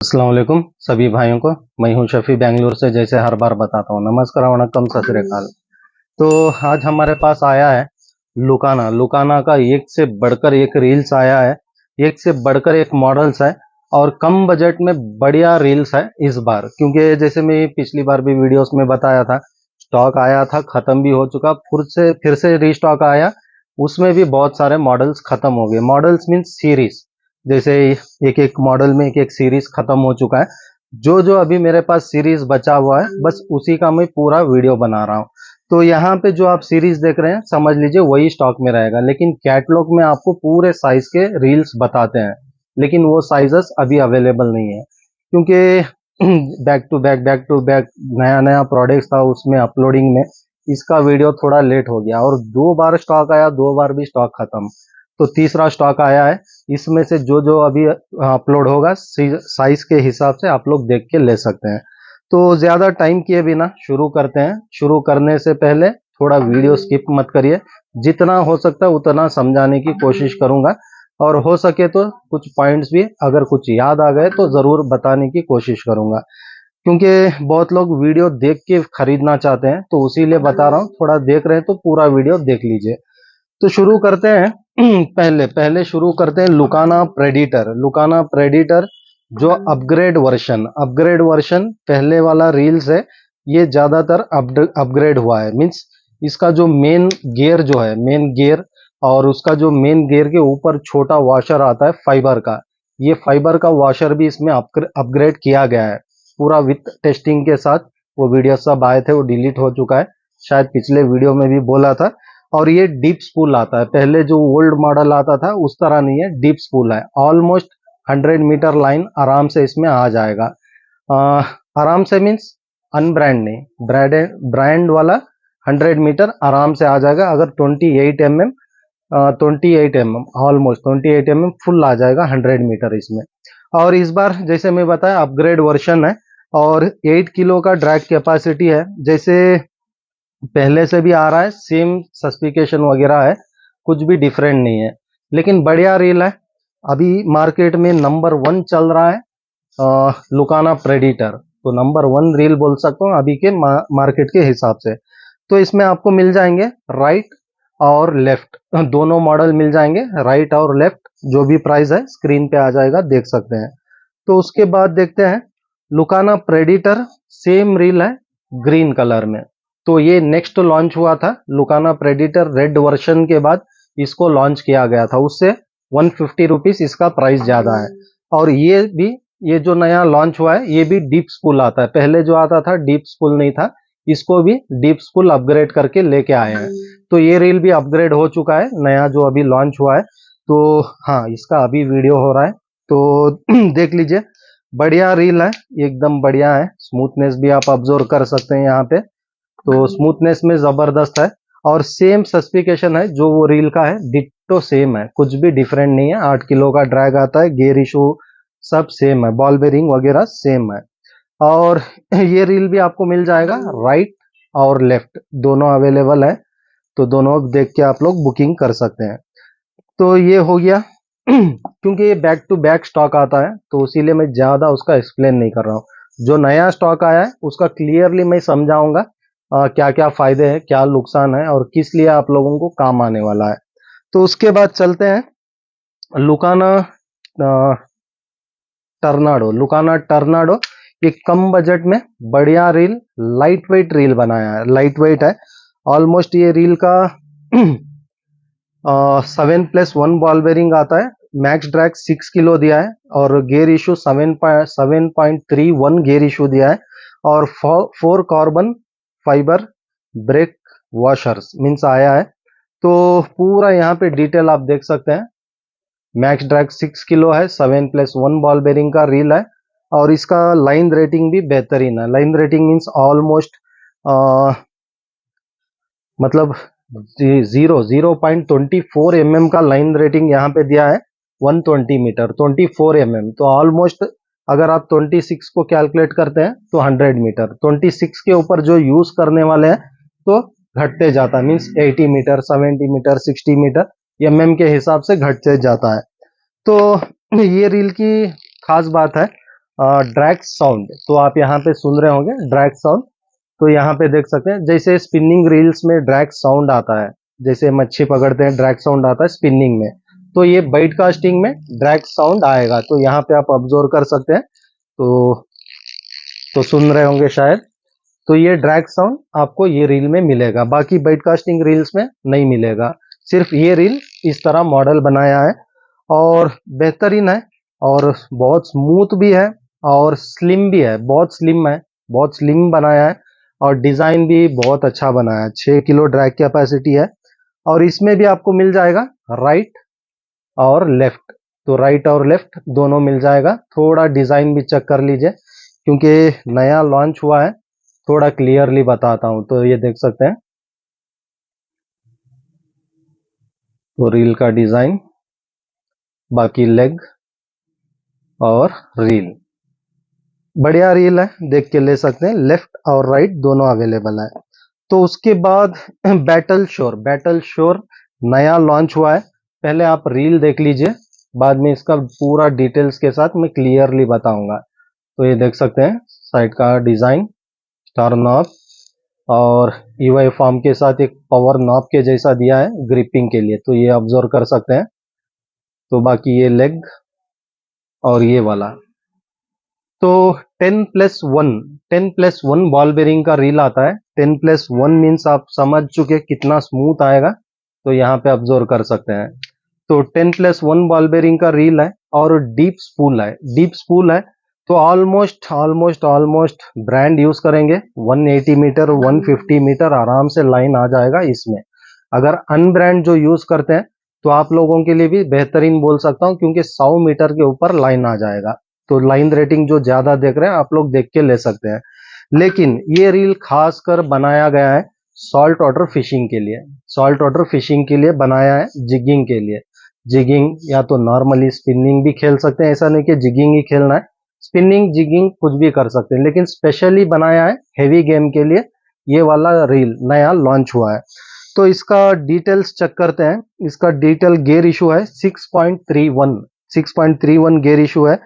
अस्सलाम वालेकुम सभी भाइयों को। मैं हूं शफी बेंगलुरु से। जैसे हर बार बताता हूं, नमस्कार, वणक्कम, सत श्री अकाल। तो आज हमारे पास आया है लुकाना। लुकाना का एक से बढ़कर एक रील्स आया है, एक से बढ़कर एक मॉडल्स है और कम बजट में बढ़िया रील्स है इस बार। क्योंकि जैसे मैं पिछली बार भी वीडियोस में बताया था, स्टॉक आया था, खत्म भी हो चुका, फिर से रीस्टॉक आया। उसमें भी बहुत सारे मॉडल्स खत्म हो गए। मॉडल्स मीन्स सीरीज, जैसे एक एक मॉडल में एक एक सीरीज खत्म हो चुका है। जो जो अभी मेरे पास सीरीज बचा हुआ है, बस उसी का मैं पूरा वीडियो बना रहा हूँ। तो यहाँ पे जो आप सीरीज देख रहे हैं, समझ लीजिए वही स्टॉक में रहेगा। लेकिन कैटलॉग में आपको पूरे साइज के रील्स बताते हैं, लेकिन वो साइजेस अभी अवेलेबल नहीं है, क्योंकि बैक टू बैक नया नया प्रोडक्ट था, उसमें अपलोडिंग में इसका वीडियो थोड़ा लेट हो गया और 2 बार स्टॉक आया, 2 बार भी स्टॉक खत्म। तो तीसरा स्टॉक आया है। इसमें से जो जो अभी अपलोड होगा, साइज के हिसाब से आप लोग देख के ले सकते हैं। तो ज्यादा टाइम किए बिना शुरू करते हैं। शुरू करने से पहले थोड़ा वीडियो स्किप मत करिए, जितना हो सकता है उतना समझाने की कोशिश करूंगा, और हो सके तो कुछ पॉइंट्स भी अगर कुछ याद आ गए तो जरूर बताने की कोशिश करूंगा, क्योंकि बहुत लोग वीडियो देख के खरीदना चाहते हैं। तो उसीलिए बता रहा हूँ, थोड़ा देख रहे हैं तो पूरा वीडियो देख लीजिए। तो शुरू करते हैं। पहले पहले शुरू करते हैं लुकाना प्रेडिटर। लुकाना प्रेडिटर जो अपग्रेड वर्शन पहले वाला रील्स है, ये ज्यादातर अपग्रेड हुआ है। मीन्स इसका जो मेन गियर जो है, मेन गियर, और उसका जो मेन गियर के ऊपर छोटा वॉशर आता है फाइबर का, ये फाइबर का वॉशर भी इसमें अपग्रेड किया गया है पूरा विथ टेस्टिंग के साथ। वो वीडियो सब आए थे, वो डिलीट हो चुका है, शायद पिछले वीडियो में भी बोला था। और ये डीप स्पूल आता है, पहले जो ओल्ड मॉडल आता था उस तरह नहीं है, डीप स्पूल है। ऑलमोस्ट 100 मीटर लाइन आराम से इसमें आ जाएगा। आराम से मीन्स अनब्रांड नहीं, ब्रांड वाला 100 मीटर आराम से आ जाएगा। अगर 28 mm ऑलमोस्ट 28 mm फुल आ जाएगा 100 मीटर इसमें। और इस बार जैसे मैं बताया अपग्रेड वर्शन है और 8 किलो का ड्रैग कैपेसिटी है। जैसे पहले से भी आ रहा है, सेम स्पेसिफिकेशन वगैरह है, कुछ भी डिफरेंट नहीं है, लेकिन बढ़िया रील है। अभी मार्केट में नंबर 1 चल रहा है लुकाना प्रेडिटर। तो नंबर 1 रील बोल सकता हूँ अभी के मार्केट के हिसाब से। तो इसमें आपको मिल जाएंगे राइट और लेफ्ट, दोनों मॉडल मिल जाएंगे, राइट और लेफ्ट। जो भी प्राइस है स्क्रीन पे आ जाएगा, देख सकते हैं। तो उसके बाद देखते हैं लुकाना प्रेडिटर। सेम रील है ग्रीन कलर में। तो ये नेक्स्ट लॉन्च हुआ था लुकाना प्रेडिटर, रेड वर्शन के बाद इसको लॉन्च किया गया था। उससे 150 रुपीज इसका प्राइस ज्यादा है। और ये जो नया लॉन्च हुआ है, ये भी डीप स्पूल आता है। पहले जो आता था डीप स्पूल नहीं था, इसको भी डीप स्पूल अपग्रेड करके लेके आए हैं। तो ये रील भी अपग्रेड हो चुका है, नया जो अभी लॉन्च हुआ है। तो हाँ, इसका अभी वीडियो हो रहा है, तो देख लीजिए। बढ़िया रील है, एकदम बढ़िया है। स्मूथनेस भी आप ऑब्जर्व कर सकते हैं यहाँ पे, तो स्मूथनेस में जबरदस्त है। और सेम स्पेसिफिकेशन है जो वो रील का है, डिट्टो सेम है, कुछ भी डिफरेंट नहीं है। 8 किलो का ड्रैग आता है, गियर इशू सब सेम है, बॉल बेरिंग वगैरह सेम है। और ये रील भी आपको मिल जाएगा, राइट और लेफ्ट दोनों अवेलेबल है। तो दोनों देख के आप लोग बुकिंग कर सकते हैं। तो ये हो गया। क्योंकि ये बैक टू बैक स्टॉक आता है, तो इसीलिए मैं ज्यादा उसका एक्सप्लेन नहीं कर रहा हूँ। जो नया स्टॉक आया है उसका क्लियरली मैं समझाऊंगा, क्या क्या फायदे हैं, क्या नुकसान है, और किस लिए आप लोगों को काम आने वाला है। तो उसके बाद चलते हैं लुकाना टर्नाडो। लुकाना टर्नाडो एक कम बजट में बढ़िया रील, लाइट वेट रील बनाया है। लाइट वेट है ऑलमोस्ट। ये रील का 7+1 बॉल बेरिंग आता है, मैक्स ड्रैग 6 किलो दिया है, और गियर इशू 7.31 गियर इशू दिया है, और 4 carbon fibre brake washers means आया है। तो पूरा यहाँ पे डिटेल आप देख सकते हैं। मैक्स ड्रैग 6 किलो है, 7+1 बॉल बेरिंग का रील है, और इसका लाइन रेटिंग भी बेहतरीन है। लाइन रेटिंग मीन्स ऑलमोस्ट मतलब 0.24 mm का लाइन रेटिंग यहाँ पे दिया है। 120 मीटर 24 mm, तो ऑलमोस्ट अगर आप 26 को कैलकुलेट करते हैं तो 100 मीटर। 26 के ऊपर जो यूज करने वाले हैं तो घटते जाता है, means 80 metre 70 metre 60 metre mm के हिसाब से घटते जाता है। तो ये रील की खास बात है ड्रैग साउंड। तो आप यहाँ पे सुन रहे होंगे ड्रैग साउंड। तो यहाँ पे देख सकते हैं जैसे स्पिनिंग रील्स में ड्रैग साउंड आता है, जैसे मच्छी पकड़ते हैं ड्रैग साउंड आता है स्पिनिंग में, तो ये बाइट कास्टिंग में ड्रैग साउंड आएगा। तो यहाँ पे आप ऑब्जर्व कर सकते हैं। तो सुन रहे होंगे शायद। तो ये ड्रैग साउंड आपको ये रील में मिलेगा, बाकी बाइट कास्टिंग रील्स में नहीं मिलेगा। सिर्फ ये रील इस तरह मॉडल बनाया है और बेहतरीन है और बहुत स्मूथ भी है और स्लिम भी है, बहुत स्लिम है, बहुत स्लिम बनाया है और डिजाइन भी बहुत अच्छा बनाया है। 6 किलो ड्रैग कैपेसिटी है और इसमें भी आपको मिल जाएगा राइट और लेफ्ट। तो राइट और लेफ्ट दोनों मिल जाएगा। थोड़ा डिजाइन भी चेक कर लीजिए क्योंकि नया लॉन्च हुआ है, थोड़ा क्लियरली बताता हूं। तो ये देख सकते हैं तो रील का डिजाइन, बाकी लेग और रील, बढ़िया रील है, देख के ले सकते हैं। लेफ्ट और राइट दोनों अवेलेबल है। तो उसके बाद बैटल श्योर, बैटल श्योर नया लॉन्च हुआ है। पहले आप रील देख लीजिए, बाद में इसका पूरा डिटेल्स के साथ मैं क्लियरली बताऊंगा। तो ये देख सकते हैं साइड का डिजाइन, स्टार नॉब और ईवाई फॉर्म के साथ एक पावर नॉब के जैसा दिया है ग्रिपिंग के लिए, तो ये ऑब्जर्व कर सकते हैं। तो बाकी ये लेग और ये वाला, तो 10+1, 10+1 बॉल बेरिंग का रील आता है। 10+1 मीन्स आप समझ चुके कितना स्मूथ आएगा, तो यहाँ पे ऑब्जर्व कर सकते हैं। तो 10+1 बॉल बेरिंग का रील है और डीप स्पूल है, डीप स्पूल है। तो almost almost almost brand use करेंगे 180 मीटर 150 मीटर आराम से लाइन आ जाएगा इसमें। अगर अनब्रांड जो यूज करते हैं तो आप लोगों के लिए भी बेहतरीन बोल सकता हूँ, क्योंकि 100 मीटर के ऊपर लाइन आ जाएगा। तो लाइन रेटिंग जो ज्यादा देख रहे हैं आप लोग देख के ले सकते हैं। लेकिन ये रील खासकर बनाया गया है सॉल्ट वाटर फिशिंग के लिए, सॉल्ट वाटर फिशिंग के लिए बनाया है, जिगिंग के लिए। जिगिंग या तो नॉर्मली स्पिनिंग भी खेल सकते हैं, ऐसा नहीं कि जिगिंग ही खेलना है, स्पिनिंग जिगिंग कुछ भी कर सकते हैं, लेकिन स्पेशली बनाया है हेवी गेम के लिए। ये वाला रील नया लॉन्च हुआ है। तो इसका डिटेल्स चेक करते हैं। इसका डिटेल गेयर इशू है 6.31, 6.31 गेयर इशू है।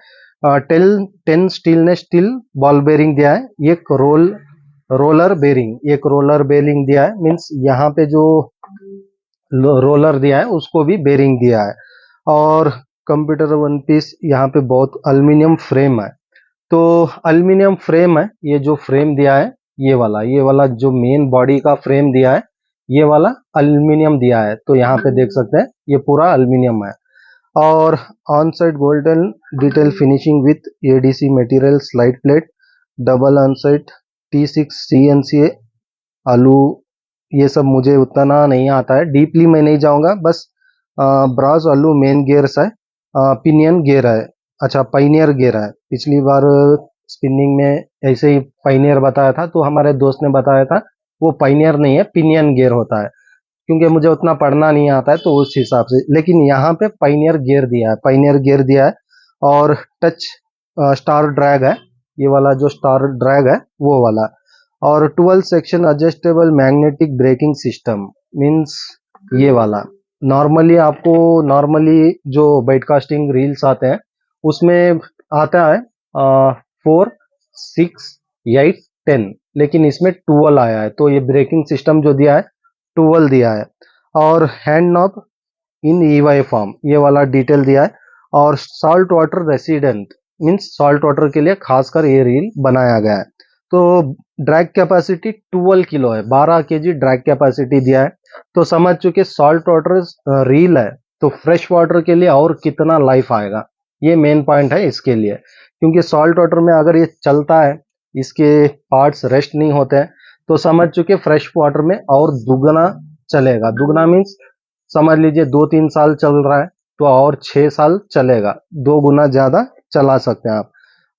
10 स्टीलनेस स्टील बॉल बेरिंग दिया है। एक रोलर बेरिंग, एक रोलर बेरिंग दिया है, मीन्स यहाँ पे जो रोलर दिया है उसको भी बेरिंग दिया है। और कंप्यूटर वन पीस यहाँ पे बहुत एल्युमिनियम फ्रेम है। तो एल्युमिनियम फ्रेम है, ये जो फ्रेम दिया है ये वाला जो मेन बॉडी का फ्रेम दिया है ये वाला एल्युमिनियम दिया है। तो यहाँ पे देख सकते हैं ये पूरा एल्युमिनियम है। और on side golden detail finishing with ADC material, slide plate, double on side T6 CNC आलू। ये सब मुझे उतना नहीं आता है, डीपली मैं नहीं जाऊंगा, बस ब्रास आलू मेन गियर्स है, पिनियन गियर है, अच्छा पाइनियर गियर है। पिछली बार स्पिनिंग में ऐसे ही पाइनियर बताया था, तो हमारे दोस्त ने बताया था वो पाइनियर नहीं है पिनियन गियर होता है, क्योंकि मुझे उतना पढ़ना नहीं आता है तो उस हिसाब से। लेकिन यहाँ पे पाइनियर गियर दिया है, पाइनियर गियर दिया है। और टच स्टार ड्रैग है, ये वाला जो स्टार ड्रैग है वो वाला। और 12 section adjustable magnetic braking system, means ये वाला। नॉर्मली आपको नॉर्मली जो बाइटकास्टिंग रील्स आते हैं उसमें आता है 4, 6, 8, 10, लेकिन इसमें 12 आया है। तो ये ब्रेकिंग सिस्टम जो दिया है 12 दिया है। और हैंड नॉब इन ईवाई फॉर्म, ये वाला डिटेल दिया है। और salt water resident, means salt water के लिए खासकर ये रील बनाया गया है। तो ड्रैग कैपेसिटी 12 किलो है, 12 केजी ड्रैग कैपेसिटी दिया है। तो समझ चुके सॉल्ट वाटर रील है तो फ्रेश वाटर के लिए और कितना लाइफ आएगा, ये मेन पॉइंट है इसके लिए। क्योंकि सॉल्ट वाटर में अगर ये चलता है, इसके पार्ट्स रेस्ट नहीं होते हैं, तो समझ चुके फ्रेश वाटर में और दुगना चलेगा। दुगना मीन्स समझ लीजिए 2-3 साल चल रहा है तो और 6 साल चलेगा, 2 गुना ज्यादा चला सकते हैं आप।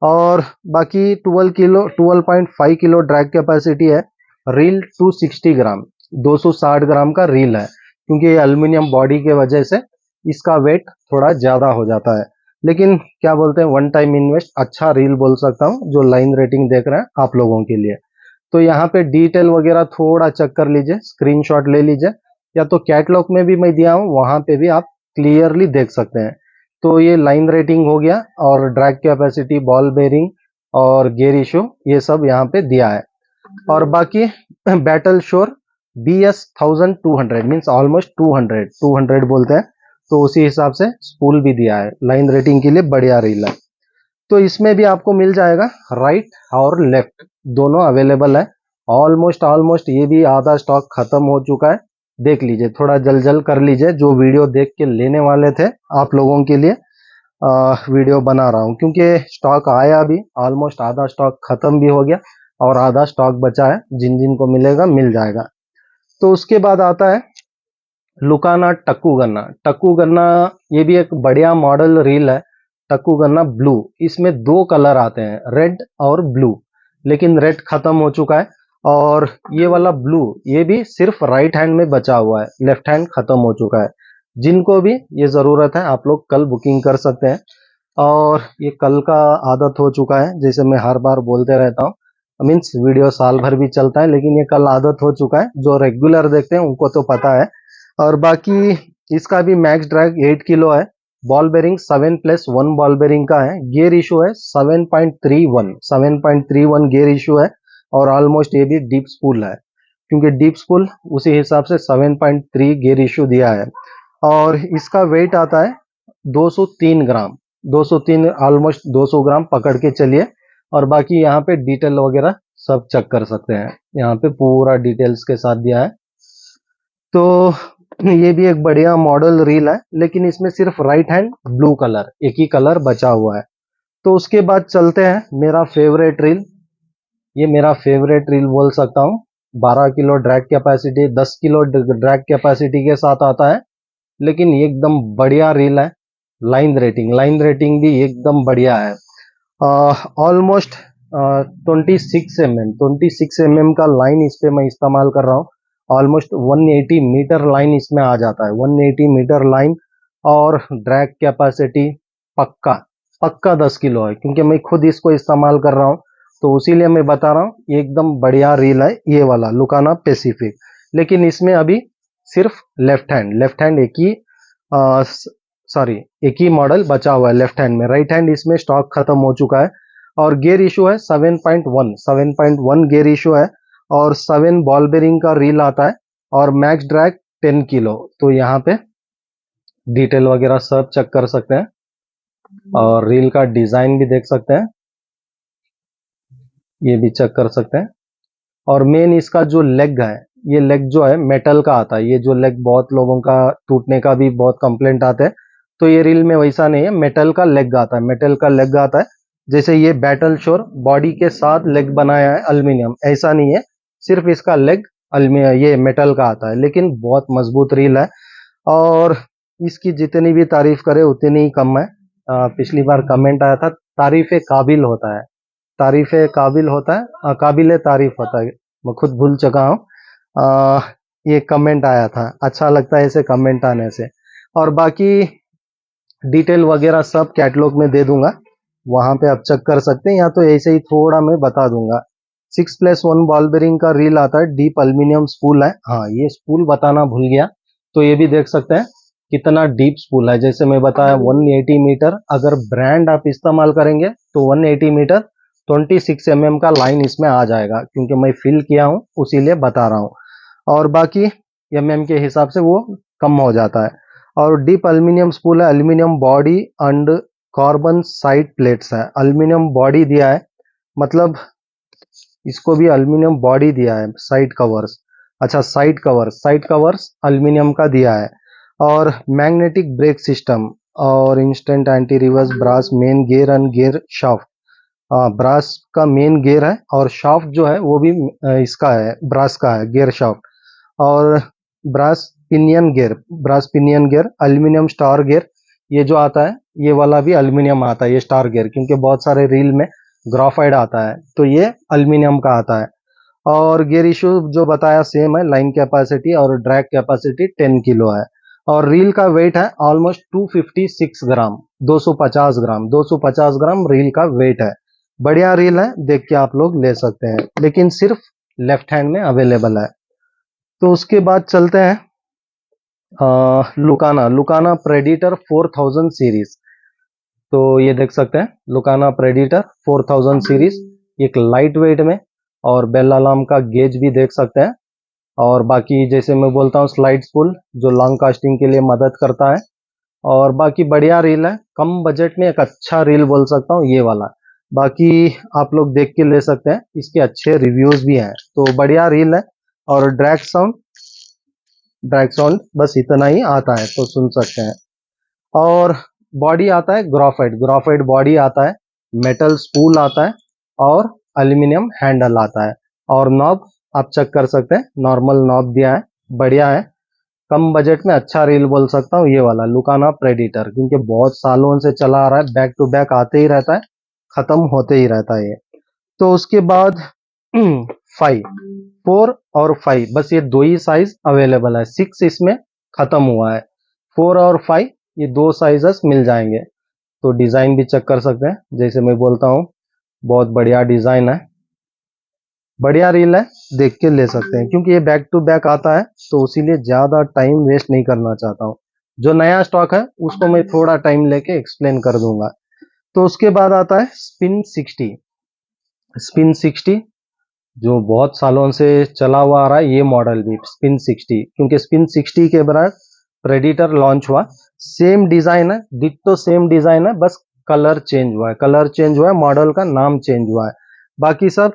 और बाकी 12.5 किलो ड्रैग कैपेसिटी है। रील 260 ग्राम, 260 ग्राम का रील है, क्योंकि ये एल्युमिनियम बॉडी के वजह से इसका वेट थोड़ा ज्यादा हो जाता है। लेकिन क्या बोलते हैं, वन टाइम इन्वेस्ट, अच्छा रील बोल सकता हूँ जो लाइन रेटिंग देख रहे हैं आप लोगों के लिए। तो यहाँ पे डिटेल वगैरह थोड़ा चेक कर लीजिए, स्क्रीनशॉट ले लीजिए, या तो कैटलॉग में भी मैं दिया हूँ वहां पे भी आप क्लियरली देख सकते हैं। तो ये लाइन रेटिंग हो गया, और ड्रैग कैपेसिटी, बॉल बेरिंग और गियर इशू ये सब यहाँ पे दिया है। और बाकी battle sure BS 1200 means almost 200 बोलते हैं, तो उसी हिसाब से स्पूल भी दिया है। लाइन रेटिंग के लिए बढ़िया रील है। तो इसमें भी आपको मिल जाएगा राइट और लेफ्ट दोनों अवेलेबल है। ऑलमोस्ट ये भी आधा स्टॉक खत्म हो चुका है। देख लीजिए, थोड़ा जल्द कर लीजिए, जो वीडियो देख के लेने वाले थे आप लोगों के लिए वीडियो बना रहा हूँ, क्योंकि स्टॉक आया भी, ऑलमोस्ट आधा स्टॉक खत्म भी हो गया और आधा स्टॉक बचा है। जिन जिन को मिलेगा मिल जाएगा। तो उसके बाद आता है लुकाना टक्कू गन्ना। टक्कू गन्ना ये भी एक बढ़िया मॉडल रील है। टक्कू गन्ना ब्लू, इसमें दो कलर आते हैं, रेड और ब्लू, लेकिन रेड खत्म हो चुका है। और ये वाला ब्लू ये भी सिर्फ राइट हैंड में बचा हुआ है, लेफ्ट हैंड खत्म हो चुका है। जिनको भी ये जरूरत है आप लोग कल बुकिंग कर सकते हैं। और ये कल का आदत हो चुका है, जैसे मैं हर बार बोलते रहता हूँ, मीन्स वीडियो साल भर भी चलता है, लेकिन ये कल आदत हो चुका है। जो रेगुलर देखते हैं उनको तो पता है। और बाकी इसका भी मैक्स ड्रैग 8 किलो है। बॉल बेरिंग 7+1 बॉल बेरिंग का है। गियर इशू है 7.31 गियर इशू है। और ऑलमोस्ट ये भी डीप स्पूल है, क्योंकि डीप स्पूल उसी हिसाब से 7.3 गियर इशू दिया है। और इसका वेट आता है 203 ग्राम, 203 ऑलमोस्ट 200 ग्राम पकड़ के चलिए। और बाकी यहाँ पे डिटेल वगैरह सब चेक कर सकते हैं, यहाँ पे पूरा डिटेल्स के साथ दिया है। तो ये भी एक बढ़िया मॉडल रील है, लेकिन इसमें सिर्फ राइट हैंड ब्लू कलर, एक ही कलर बचा हुआ है। तो उसके बाद चलते हैं मेरा फेवरेट रील। ये मेरा फेवरेट रील बोल सकता हूँ। 12 kilo drag capacity, 10 kilo drag capacity के साथ आता है, लेकिन एकदम बढ़िया रील है। लाइन रेटिंग भी एकदम बढ़िया है। ऑलमोस्ट 26 mm का लाइन इस पे मैं इस्तेमाल कर रहा हूँ। ऑलमोस्ट 180 मीटर लाइन इसमें आ जाता है, 180 मीटर लाइन। और ड्रैग कैपेसिटी पक्का पक्का 10 किलो है, क्योंकि मैं खुद इसको इस्तेमाल कर रहा हूँ, तो उसीलिए मैं बता रहा हूँ। ये एकदम बढ़िया रील है ये वाला लुकाना पैसिफिक। लेकिन इसमें अभी सिर्फ लेफ्ट हैंड एक ही मॉडल बचा हुआ है लेफ्ट हैंड में। राइट हैंड इसमें स्टॉक खत्म हो चुका है। और गियर इशू है 7.1 गियर इशू है। और 7 बॉल बेरिंग का रील आता है। और मैक्स ड्रैग 10 किलो। तो यहाँ पे डिटेल वगैरह सब चेक कर सकते हैं, और रील का डिजाइन भी देख सकते हैं, ये भी चेक कर सकते हैं। और मेन इसका जो लेग है, ये लेग जो है मेटल का आता है। ये जो लेग बहुत लोगों का टूटने का भी बहुत कंप्लेंट आते हैं, तो ये रील में वैसा नहीं है, मेटल का लेग आता है, मेटल का लेग आता है। जैसे ये बैटल श्योर बॉडी के साथ लेग बनाया है एल्यूमिनियम, ऐसा नहीं है, सिर्फ इसका लेग ये मेटल का आता है, लेकिन बहुत मजबूत रील है। और इसकी जितनी भी तारीफ करे उतनी ही कम है। पिछली बार कमेंट आया था, तारीफ काबिल होता है, तारीफ काबिल होता है, काबिल तारीफ होता है, मैं खुद भूल चुका हूँ। ये कमेंट आया था, अच्छा लगता है ऐसे कमेंट आने से। और बाकी डिटेल वगैरह सब कैटलॉग में दे दूंगा, वहां पे आप चेक कर सकते हैं, या तो ऐसे ही थोड़ा मैं बता दूंगा। 6+1 बॉल बेरिंग का रील आता है, डीप एल्यूमिनियम स्पूल है। हाँ, ये स्पूल बताना भूल गया, तो ये भी देख सकते हैं कितना डीप स्पूल है। जैसे मैं बताया 180 मीटर, अगर ब्रांड आप इस्तेमाल करेंगे तो 180 मीटर 26 mm का लाइन इसमें आ जाएगा, क्योंकि मैं फिल किया हूँ उसीलिए बता रहा हूँ। और बाकी mm के हिसाब से वो कम हो जाता है। और डीप एल्यूमिनियम स्पूल है, aluminium body and carbon side plates है। एल्यूमिनियम बॉडी दिया है, मतलब इसको भी एल्यूमिनियम बॉडी दिया है। साइड कवर्स, अच्छा साइड कवर्स एल्यूमिनियम का दिया है। और मैग्नेटिक ब्रेक सिस्टम और instant anti reverse brass main gear and gear shaft. Brass का मेन गियर है, और शाफ्ट जो है वो भी इसका है, ब्रास का है गियर शाफ्ट। और brass pinion gear aluminium star gear, ये जो आता है ये वाला भी एल्यूमिनियम आता है, ये स्टार गियर, क्योंकि बहुत सारे रील में ग्राफाइट आता है, तो ये एल्यूमिनियम का आता है। और गियर इशू जो बताया सेम है, लाइन कैपेसिटी और ड्रैग कैपेसिटी 10 किलो है। और रील का वेट है ऑलमोस्ट 256 ग्राम, 250 ग्राम रील का वेट है। बढ़िया रील है, देख के आप लोग ले सकते हैं, लेकिन सिर्फ लेफ्ट हैंड में अवेलेबल है। तो उसके बाद चलते हैं लुकाना प्रेडिटर 4000 सीरीज। तो ये देख सकते हैं लुकाना प्रेडिटर 4000 सीरीज, एक लाइट वेट में, और बेल अलार्म का गेज भी देख सकते हैं। और बाकी जैसे मैं बोलता हूँ स्लाइड स्पूल जो लॉन्ग कास्टिंग के लिए मदद करता है। और बाकी बढ़िया रील है, कम बजट में एक अच्छा रील बोल सकता हूँ ये वाला। बाकी आप लोग देख के ले सकते हैं, इसके अच्छे रिव्यूज भी हैं, तो बढ़िया रील है। और ड्रैग साउंड बस इतना ही आता है तो सुन सकते हैं। और बॉडी आता है ग्राफाइट, ग्राफाइट बॉडी आता है, मेटल स्पूल आता है, और एल्यूमिनियम हैंडल आता है। और नॉब आप चेक कर सकते हैं, नॉर्मल नॉब दिया है, बढ़िया है। कम बजट में अच्छा रील बोल सकता हूँ ये वाला लुकाना प्रेडिटर, क्योंकि बहुत सालों से चला आ रहा है, बैक टू बैक आते ही रहता है, खत्म होते ही रहता है ये। तो उसके बाद 5, 4 और 5 बस ये दो ही साइज अवेलेबल है, 6 इसमें खत्म हुआ है। 4 और 5 ये दो साइजेस मिल जाएंगे। तो डिजाइन भी चेक कर सकते हैं, जैसे मैं बोलता हूँ बहुत बढ़िया डिजाइन है, बढ़िया रील है, देख के ले सकते हैं, क्योंकि ये बैक टू बैक आता है तो इसीलिए ज्यादा टाइम वेस्ट नहीं करना चाहता हूँ। जो नया स्टॉक है उसको मैं थोड़ा टाइम लेके एक्सप्लेन कर दूंगा। तो उसके बाद आता है स्पिन 60, स्पिन 60 जो बहुत सालों से चला हुआ आ रहा है, ये मॉडल भी स्पिन 60, क्योंकि स्पिन 60 के बाद प्रेडिटर लॉन्च हुआ, सेम डिजाइन है, डिट्टो सेम डिजाइन है, बस कलर चेंज हुआ है, कलर चेंज हुआ है, मॉडल का नाम चेंज हुआ है, बाकी सब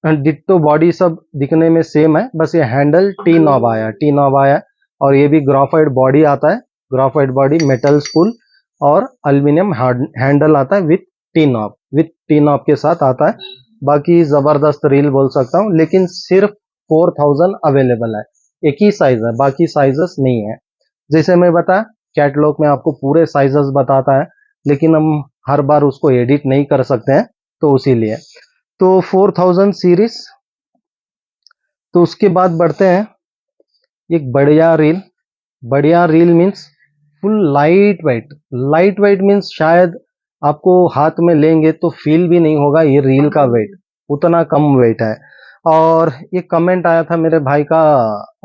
डिट्टो बॉडी सब दिखने में सेम है, बस ये हैंडल टी नॉब आया, टी नॉब आया। और ये भी ग्राफाइट बॉडी आता है, ग्राफाइट बॉडी मेटल स्पूल, और एल्यूमिनियम हैंडल आता है विथ टी नॉब के साथ आता है। बाकी जबरदस्त रील बोल सकता हूँ, लेकिन सिर्फ 4000 अवेलेबल है, एक ही साइज है, बाकी साइजेस नहीं है। जैसे मैं बता कैटलॉग में आपको पूरे साइजेस बताता है, लेकिन हम हर बार उसको एडिट नहीं कर सकते हैं, तो इसीलिए। तो 4000 सीरीज। तो उसके बाद बढ़ते हैं एक बढ़िया reel means full light weight, light weight means शायद आपको हाथ में लेंगे तो फील भी नहीं होगा ये रील का वेट, उतना कम वेट है। और एक कमेंट आया था मेरे भाई का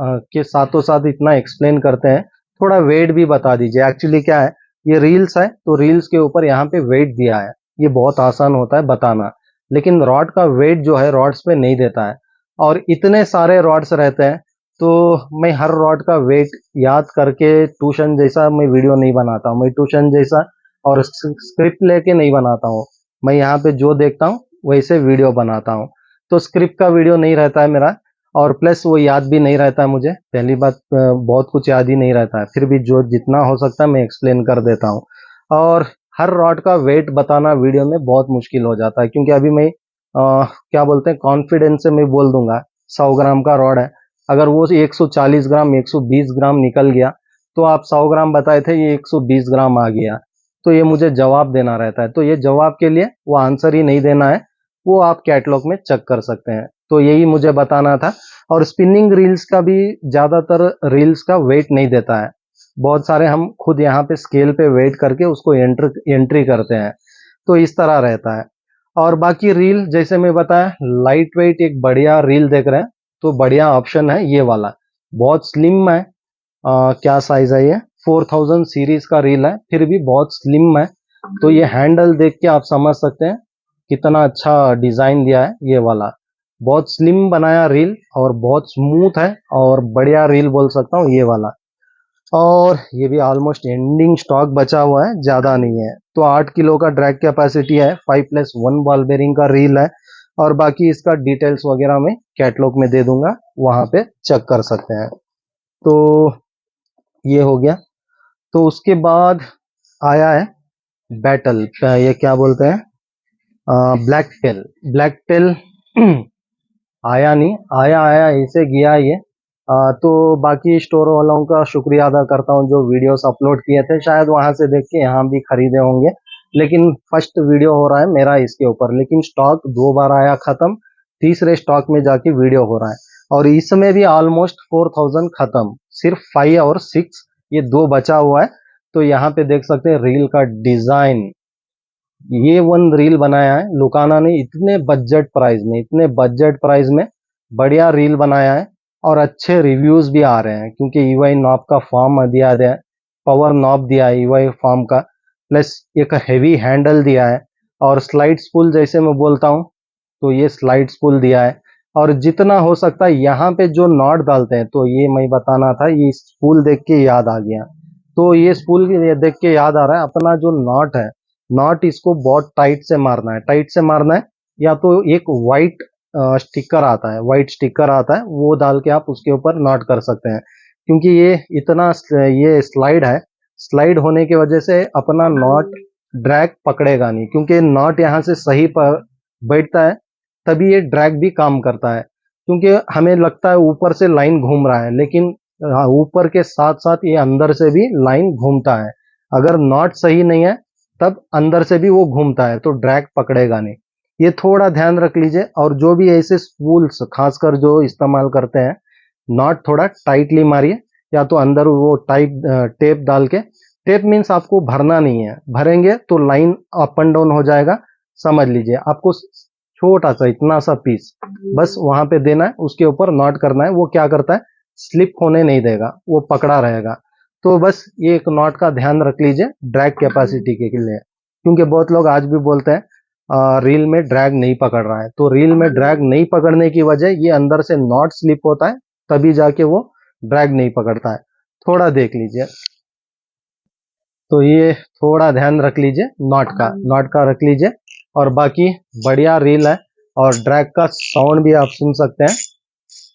कि साथों साथ इतना एक्सप्लेन करते हैं, थोड़ा वेट भी बता दीजिए। एक्चुअली क्या है, ये रील्स है तो रील्स के ऊपर यहाँ पे वेट दिया है, ये बहुत आसान होता है बताना, लेकिन रॉड का वेट जो है रॉड्स पे नहीं देता है, और इतने सारे रॉड्स रहते हैं, तो मैं हर रॉड का वेट याद करके ट्यूशन जैसा मैं वीडियो नहीं बनाता हूँ, मैं ट्यूशन जैसा और स्क्रिप्ट लेके नहीं बनाता हूँ, मैं यहाँ पे जो देखता हूँ वैसे वीडियो बनाता हूँ। तो स्क्रिप्ट का वीडियो नहीं रहता है मेरा, और प्लस वो याद भी नहीं रहता है मुझे, पहली बात बहुत कुछ याद ही नहीं रहता है, फिर भी जो जितना हो सकता है मैं एक्सप्लेन कर देता हूँ। और हर रॉड का वेट बताना वीडियो में बहुत मुश्किल हो जाता है, क्योंकि अभी मैं क्या बोलते हैं कॉन्फिडेंस से मैं बोल दूंगा 100 ग्राम का रॉड है, अगर वो 140 ग्राम 120 ग्राम निकल गया, तो आप 100 ग्राम बताए थे ये 120 ग्राम आ गया, तो ये मुझे जवाब देना रहता है, तो ये जवाब के लिए वो आंसर ही नहीं देना है, वो आप कैटलॉग में चेक कर सकते हैं। तो यही मुझे बताना था। और स्पिनिंग रील्स का भी ज्यादातर रील्स का वेट नहीं देता है, बहुत सारे हम खुद यहाँ पे स्केल पे वेट करके उसको एंट्री करते हैं, तो इस तरह रहता है। और बाकी रील जैसे मैं बताया लाइट वेट एक बढ़िया रील देख रहे हैं, तो बढ़िया ऑप्शन है ये वाला, बहुत स्लिम है। क्या साइज है ये, 4000 सीरीज का रील है, फिर भी बहुत स्लिम है, तो ये हैंडल देख के आप समझ सकते हैं कितना अच्छा डिजाइन दिया है ये वाला, बहुत स्लिम बनाया रील, और बहुत स्मूथ है, और बढ़िया रील बोल सकता हूँ ये वाला। और ये भी ऑलमोस्ट एंडिंग स्टॉक बचा हुआ है, ज्यादा नहीं है। तो 8 किलो का ड्रैग कैपेसिटी है, 5+1 बॉल बेरिंग का रील है, और बाकी इसका डिटेल्स वगैरह मैं कैटलॉग में दे दूंगा, वहां पे चेक कर सकते हैं। तो ये हो गया। तो उसके बाद आया है बैटल, ये क्या बोलते हैं ब्लैक टेल, ब्लैक टेल आया नहीं, आया आया ऐसे गया ये। तो बाकी स्टोर वालों का शुक्रिया अदा करता हूँ जो वीडियोस अपलोड किए थे, शायद वहां से देख के यहाँ भी खरीदे होंगे, लेकिन फर्स्ट वीडियो हो रहा है मेरा इसके ऊपर, लेकिन स्टॉक 2 बार आया खत्म, तीसरे स्टॉक में जाके वीडियो हो रहा है, और इसमें भी ऑलमोस्ट 4000 खत्म, सिर्फ 5 और 6 ये दो बचा हुआ है। तो यहाँ पे देख सकते हैं रील का डिजाइन, ये वन रील बनाया है लुकाना ने, इतने बजट प्राइस में बढ़िया रील बनाया है, और अच्छे रिव्यूज भी आ रहे हैं, क्योंकि ईवाई नॉब का फॉर्म दिया है, पावर नॉब दिया है ईवाई फॉर्म का, प्लस एक हेवी हैंडल दिया है, और स्लाइड स्पूल जैसे मैं बोलता हूँ तो ये स्लाइड स्पूल दिया है। और जितना हो सकता है यहाँ पे जो नॉट डालते हैं, तो ये मैं बताना था, ये स्पूल देख के याद आ गया। तो ये स्पूल देख के याद आ रहा है, अपना जो नॉट है, नॉट इसको बहुत टाइट से मारना है, टाइट से मारना है। या तो एक वाइट स्टिकर आता है, वाइट स्टिकर आता है, वो डाल के आप उसके ऊपर नॉट कर सकते हैं। क्योंकि ये इतना ये स्लाइड है, स्लाइड होने की वजह से अपना नॉट ड्रैग पकड़ेगा नहीं, क्योंकि नॉट यहाँ से सही पर बैठता है तभी ये ड्रैग भी काम करता है। क्योंकि हमें लगता है ऊपर से लाइन घूम रहा है, लेकिन ऊपर के साथ साथ ये अंदर से भी लाइन घूमता है। अगर नॉट सही नहीं है तब अंदर से भी वो घूमता है, तो ड्रैग पकड़ेगा नहीं। ये थोड़ा ध्यान रख लीजिए। और जो भी ऐसे स्पूल्स खासकर जो इस्तेमाल करते हैं, नॉट थोड़ा टाइटली मारिए, या तो अंदर वो टाइट टेप डाल के, टेप मीन्स आपको भरना नहीं है, भरेंगे तो लाइन अप एंड डाउन हो जाएगा। समझ लीजिए, आपको छोटा सा इतना सा पीस बस वहां पे देना है, उसके ऊपर नॉट करना है। वो क्या करता है, स्लिप होने नहीं देगा, वो पकड़ा रहेगा। तो बस ये एक नॉट का ध्यान रख लीजिए ड्रैग कैपेसिटी के लिए। क्योंकि बहुत लोग आज भी बोलते हैं रील में ड्रैग नहीं पकड़ रहा है, तो रील में ड्रैग नहीं पकड़ने की वजह ये अंदर से नॉट स्लिप होता है, तभी जाके वो ड्रैग नहीं पकड़ता है। थोड़ा देख लीजिए। तो ये थोड़ा ध्यान रख लीजिए, नॉट का रख लीजिए। और बाकी बढ़िया रील है। और ड्रैग का साउंड भी आप सुन सकते हैं,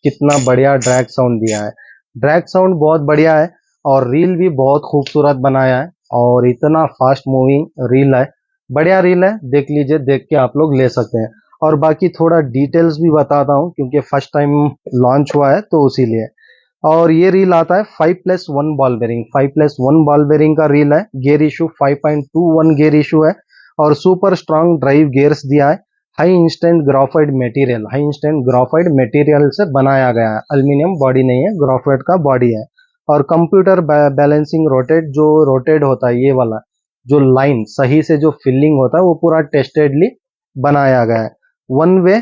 कितना बढ़िया ड्रैग साउंड दिया है। ड्रैग साउंड बहुत बढ़िया है, और रील भी बहुत खूबसूरत बनाया है, और इतना फास्ट मूविंग रील है, बढ़िया रील है। देख लीजिए, देख के आप लोग ले सकते हैं। और बाकी थोड़ा डिटेल्स भी बताता हूँ, क्योंकि फर्स्ट टाइम लॉन्च हुआ है तो इसीलिए। और ये रील आता है 5+1 बॉल बेरिंग, 5+1 बॉल बेरिंग का रील है। गियर इशू 5.21 गियर इशू है, और सुपर स्ट्रांग ड्राइव गियर्स दिया है। High instant graphite material, high instant graphite material से बनाया गया है, एल्यूमिनियम बॉडी नहीं है, ग्राफाइट का बॉडी है। और कंप्यूटर बैलेंसिंग रोटेट, जो रोटेट होता है ये वाला, जो लाइन सही से जो फिलिंग होता है, वो पूरा टेस्टेडली बनाया गया है। One way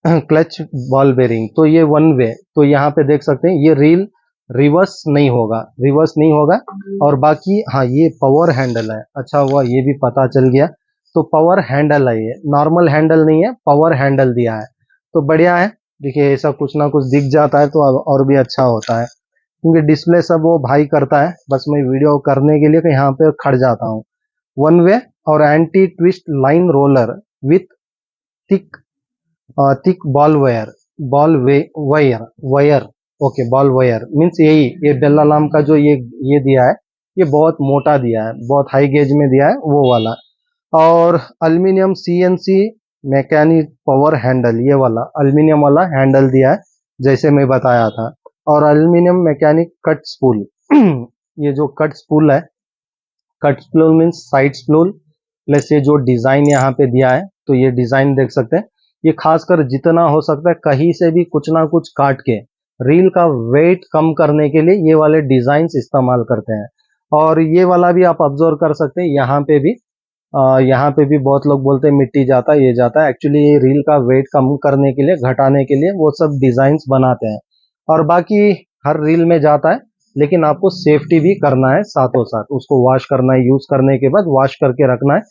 clutch ball bearing, तो ये वन वे, तो यहाँ पे देख सकते हैं ये रील रिवर्स नहीं होगा, रिवर्स नहीं होगा। और बाकी हाँ, ये पावर हैंडल है, अच्छा हुआ ये भी पता चल गया। तो पावर हैंडल है, ये नॉर्मल हैंडल नहीं है, पावर हैंडल दिया है। तो बढ़िया है। देखिए, ऐसा कुछ ना कुछ दिख जाता है तो और भी अच्छा होता है, क्योंकि डिस्प्ले सब वो भाई करता है, बस मैं वीडियो करने के लिए यहाँ पे खड़ जाता हूँ। वन वे और anti twist line roller with thick thick ball wire, wire wire. Okay, ball wire means यही, ये बेल अलार्म का जो ये दिया है, ये बहुत मोटा दिया है, बहुत हाई गेज में दिया है वो वाला। और aluminium CNC mechanic power handle, ये वाला एल्यूमिनियम वाला हैंडल दिया है, जैसे मैं बताया था। और एल्यूमिनियम मैकेनिक कट स्पूल ये जो कट स्पूल है, cut spool means side spool, plus ये जो डिजाइन यहाँ पे दिया है, तो ये डिजाइन देख सकते हैं। ये खासकर जितना हो सकता है कहीं से भी कुछ ना कुछ काट के रील का वेट कम करने के लिए ये वाले डिजाइन्स इस्तेमाल करते हैं। और ये वाला भी आप ऑब्जर्व कर सकते हैं, यहाँ पे भी बहुत लोग बोलते हैं मिट्टी जाता है, ये जाता है। एक्चुअली ये रील का वेट कम करने के लिए, घटाने के लिए वो सब डिजाइन्स बनाते हैं। और बाकी हर रील में जाता है, लेकिन आपको सेफ्टी भी करना है, साथों साथ उसको वॉश करना है, यूज करने के बाद वॉश करके रखना है,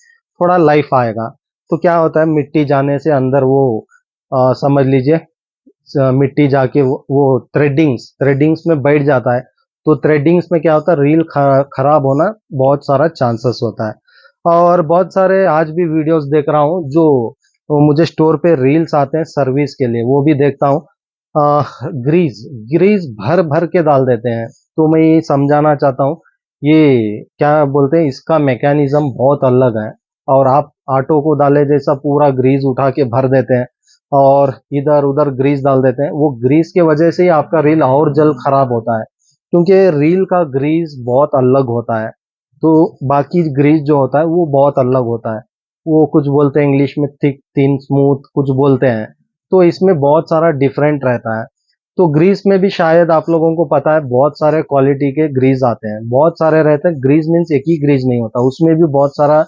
थोड़ा लाइफ आएगा। तो क्या होता है, मिट्टी जाने से अंदर वो समझ लीजिए मिट्टी जाके वो थ्रेडिंग्स में बैठ जाता है। तो थ्रेडिंग्स में क्या होता है, रील खराब होना बहुत सारा चांसेस होता है। और बहुत सारे आज भी वीडियोस देख रहा हूँ जो मुझे स्टोर पे रील्स आते हैं सर्विस के लिए, वो भी देखता हूँ। ग्रीस ग्रीस भर भर के डाल देते हैं। तो मैं ये समझाना चाहता हूँ, ये क्या बोलते हैं, इसका मैकेनिज्म बहुत अलग है। और आप ऑटो को डाले जैसा पूरा ग्रीस उठा के भर देते हैं, और इधर उधर ग्रीस डाल देते हैं। वो ग्रीस के वजह से ही आपका रील और जल्द खराब होता है, क्योंकि रील का ग्रीस बहुत अलग होता है। तो बाकी ग्रीस जो होता है वो बहुत अलग होता है। वो कुछ बोलते हैं इंग्लिश में थिक थिन स्मूथ कुछ बोलते हैं। तो इसमें बहुत सारा डिफरेंट रहता है। तो ग्रीस में भी शायद आप लोगों को पता है बहुत सारे क्वालिटी के ग्रीस आते हैं, बहुत सारे रहते हैं। ग्रीस मीन्स एक ही ग्रीस नहीं होता, उसमें भी बहुत सारा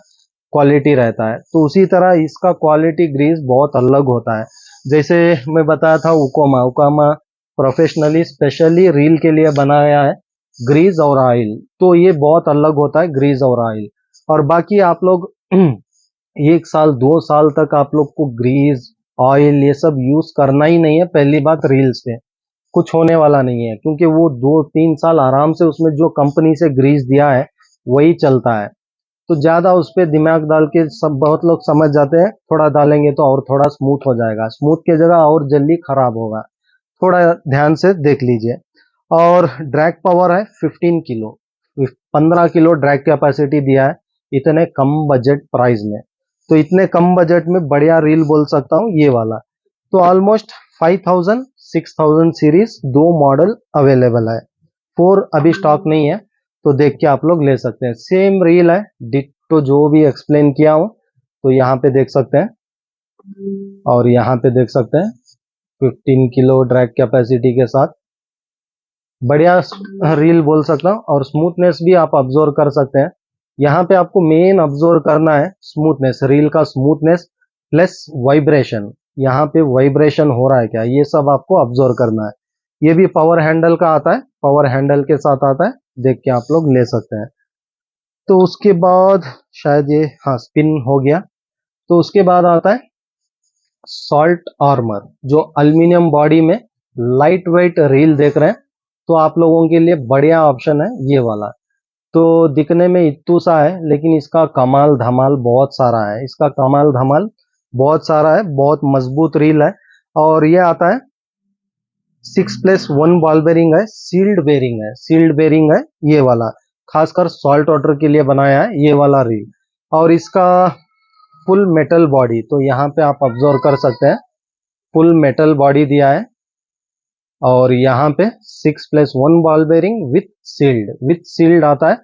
क्वालिटी रहता है। तो उसी तरह इसका क्वालिटी ग्रीस बहुत अलग होता है। जैसे मैं बताया था उकोमा, उकामा प्रोफेशनली स्पेशली रील के लिए बनाया है ग्रीस और ऑयल। तो ये बहुत अलग होता है ग्रीस और ऑयल। और बाकी आप लोग 1 साल 2 साल तक आप लोग को ग्रीस ऑयल ये सब यूज करना ही नहीं है। पहली बात रील्स पे कुछ होने वाला नहीं है, क्योंकि वो 2-3 साल आराम से उसमें जो कंपनी से ग्रीस दिया है वही चलता है। तो ज्यादा उस पे दिमाग डाल के सब बहुत लोग समझ जाते हैं थोड़ा डालेंगे तो और थोड़ा स्मूथ हो जाएगा, स्मूथ की जगह और जल्दी खराब होगा। थोड़ा ध्यान से देख लीजिए। और ड्रैग पावर है 15 किलो, 15 किलो ड्रैग कैपेसिटी दिया है इतने कम बजट प्राइस में। तो इतने कम बजट में बढ़िया रील बोल सकता हूँ ये वाला। तो ऑलमोस्ट 5000 6000 सीरीज दो मॉडल अवेलेबल है, 4 अभी स्टॉक नहीं है। तो देख के आप लोग ले सकते हैं। सेम रील है डिट्टो जो भी एक्सप्लेन किया हूँ, तो यहाँ पे देख सकते हैं और यहाँ पे देख सकते हैं 15 किलो ड्रैग कैपेसिटी के साथ बढ़िया रील बोल सकता हूँ। और स्मूथनेस भी आप ऑब्जर्व कर सकते हैं। यहाँ पे आपको मेन ऑब्जर्व करना है स्मूथनेस, रील का स्मूथनेस प्लस वाइब्रेशन। यहाँ पे वाइब्रेशन हो रहा है क्या, ये सब आपको ऑब्जर्व करना है। ये भी पावर हैंडल का आता है, पावर हैंडल के साथ आता है, देख के आप लोग ले सकते हैं। तो उसके बाद शायद ये, हाँ स्पिन हो गया। तो उसके बाद आता है सॉल्ट आर्मर, जो अल्मीनियम बॉडी में लाइट वेट रील देख रहे हैं, तो आप लोगों के लिए बढ़िया ऑप्शन है ये वाला। तो दिखने में इत्तू सा है, लेकिन इसका कमाल धमाल बहुत सारा है, इसका कमाल धमाल बहुत सारा है, बहुत मजबूत रील है। और ये आता है 6+1 बॉल बेरिंग है, सील्ड बेरिंग है, सील्ड बेरिंग है ये वाला, खासकर सॉल्ट वाटर के लिए बनाया है ये वाला रील। और इसका फुल मेटल बॉडी, तो यहाँ पे आप ऑब्जर्व कर सकते हैं फुल मेटल बॉडी दिया है। और यहाँ पे 6+1 बॉल बेरिंग विथ सील्ड आता है।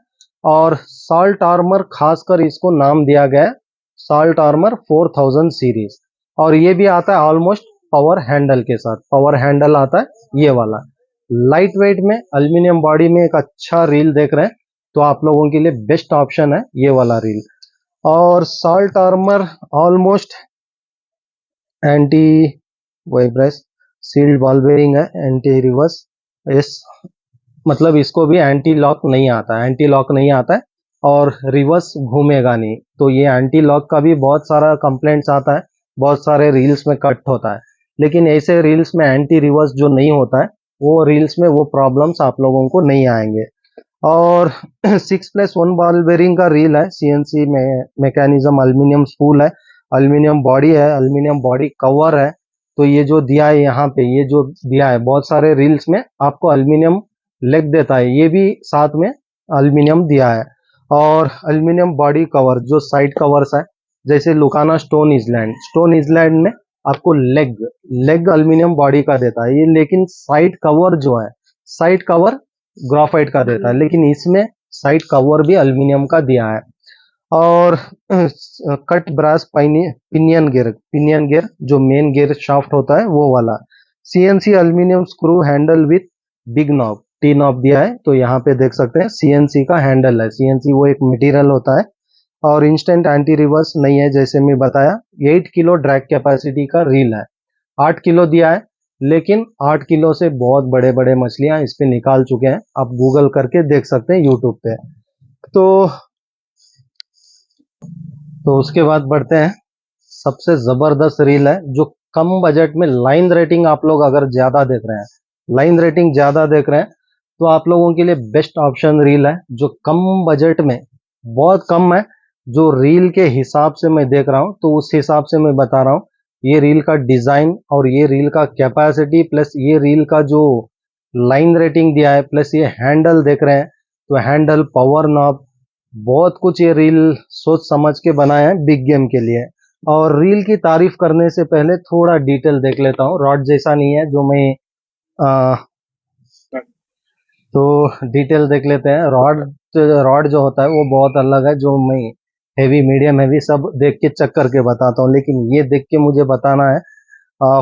और सॉल्ट आर्मर, खासकर इसको नाम दिया गया है सॉल्ट आर्मर 4000 सीरीज। और ये भी आता है ऑलमोस्ट पावर हैंडल के साथ, पावर हैंडल आता है ये वाला। लाइट वेट में अल्मीनियम बॉडी में एक अच्छा रील देख रहे हैं, तो आप लोगों के लिए बेस्ट ऑप्शन है ये वाला रील। और salt armour almost anti vibrates sealed ball bearing है, एंटी रिवर्स, इस मतलब इसको भी एंटी लॉक नहीं आता है, एंटी लॉक नहीं आता है और रिवर्स घूमेगा नहीं। तो ये एंटी लॉक का भी बहुत सारा कंप्लेंट्स आता है, बहुत सारे रील्स में कट होता है। लेकिन ऐसे रील्स में एंटी रिवर्स जो नहीं होता है, वो रील्स में वो प्रॉब्लम्स आप लोगों को नहीं आएंगे। और 6+1 बॉल बेरिंग का रील है, सीएनसी में मैकेनिज्म, अल्मीनियम स्पूल है, अल्मीनियम बॉडी है, अल्मीनियम बॉडी कवर है। तो ये जो दिया है यहाँ पे, ये जो दिया है बहुत सारे रील्स में आपको अल्मीनियम लेग देता है, ये भी साथ में अल्मीनियम दिया है। और अल्मीनियम बॉडी कवर जो साइड कवर्स है, जैसे लुकाना स्टोन इजलैंड, स्टोन इजलैंड में आपको लेग अल्मीनियम बॉडी का देता है ये, लेकिन साइड कवर जो है, साइड कवर ग्राफाइट का देता है, लेकिन इसमें साइड कवर भी अल्मीनियम का दिया है। और कट ब्रास पिनियन गियर जो मेन गियर शाफ्ट होता है वो वाला। CNC aluminium screw handle with big knob, T knob दिया है। तो यहाँ पे देख सकते हैं सीएनसी का हैंडल है, सीएनसी वो एक मटेरियल होता है। और इंस्टेंट एंटी रिवर्स नहीं है, जैसे मैं बताया। 8 किलो ड्रैग कैपेसिटी का रील है, 8 किलो दिया है, लेकिन 8 किलो से बहुत बड़े बड़े मछलियां इस पे निकाल चुके हैं, आप गूगल करके देख सकते हैं यूट्यूब पे। तो उसके बाद बढ़ते हैं, सबसे जबरदस्त रील है जो कम बजट में, लाइन रेटिंग आप लोग अगर ज्यादा देख रहे हैं, लाइन रेटिंग ज्यादा देख रहे हैं, तो आप लोगों के लिए बेस्ट ऑप्शन रील है जो कम बजट में बहुत कम है। जो रील के हिसाब से मैं देख रहा हूं, तो उस हिसाब से मैं बता रहा हूं। ये रील का डिजाइन और ये रील का कैपेसिटी प्लस ये रील का जो लाइन रेटिंग दिया है, प्लस ये हैंडल देख रहे हैं, तो हैंडल, पावर नॉब, बहुत कुछ ये रील सोच समझ के बनाया है बिग गेम के लिए। और रील की तारीफ करने से पहले थोड़ा डिटेल देख लेता हूँ, रॉड जैसा नहीं है जो मैं आ, तो डिटेल देख लेते हैं। रॉड जो होता है वो बहुत अलग है, जो मैं हेवी मीडियम हैवी सब देख के चेक करके बताता हूँ, लेकिन ये देख के मुझे बताना है।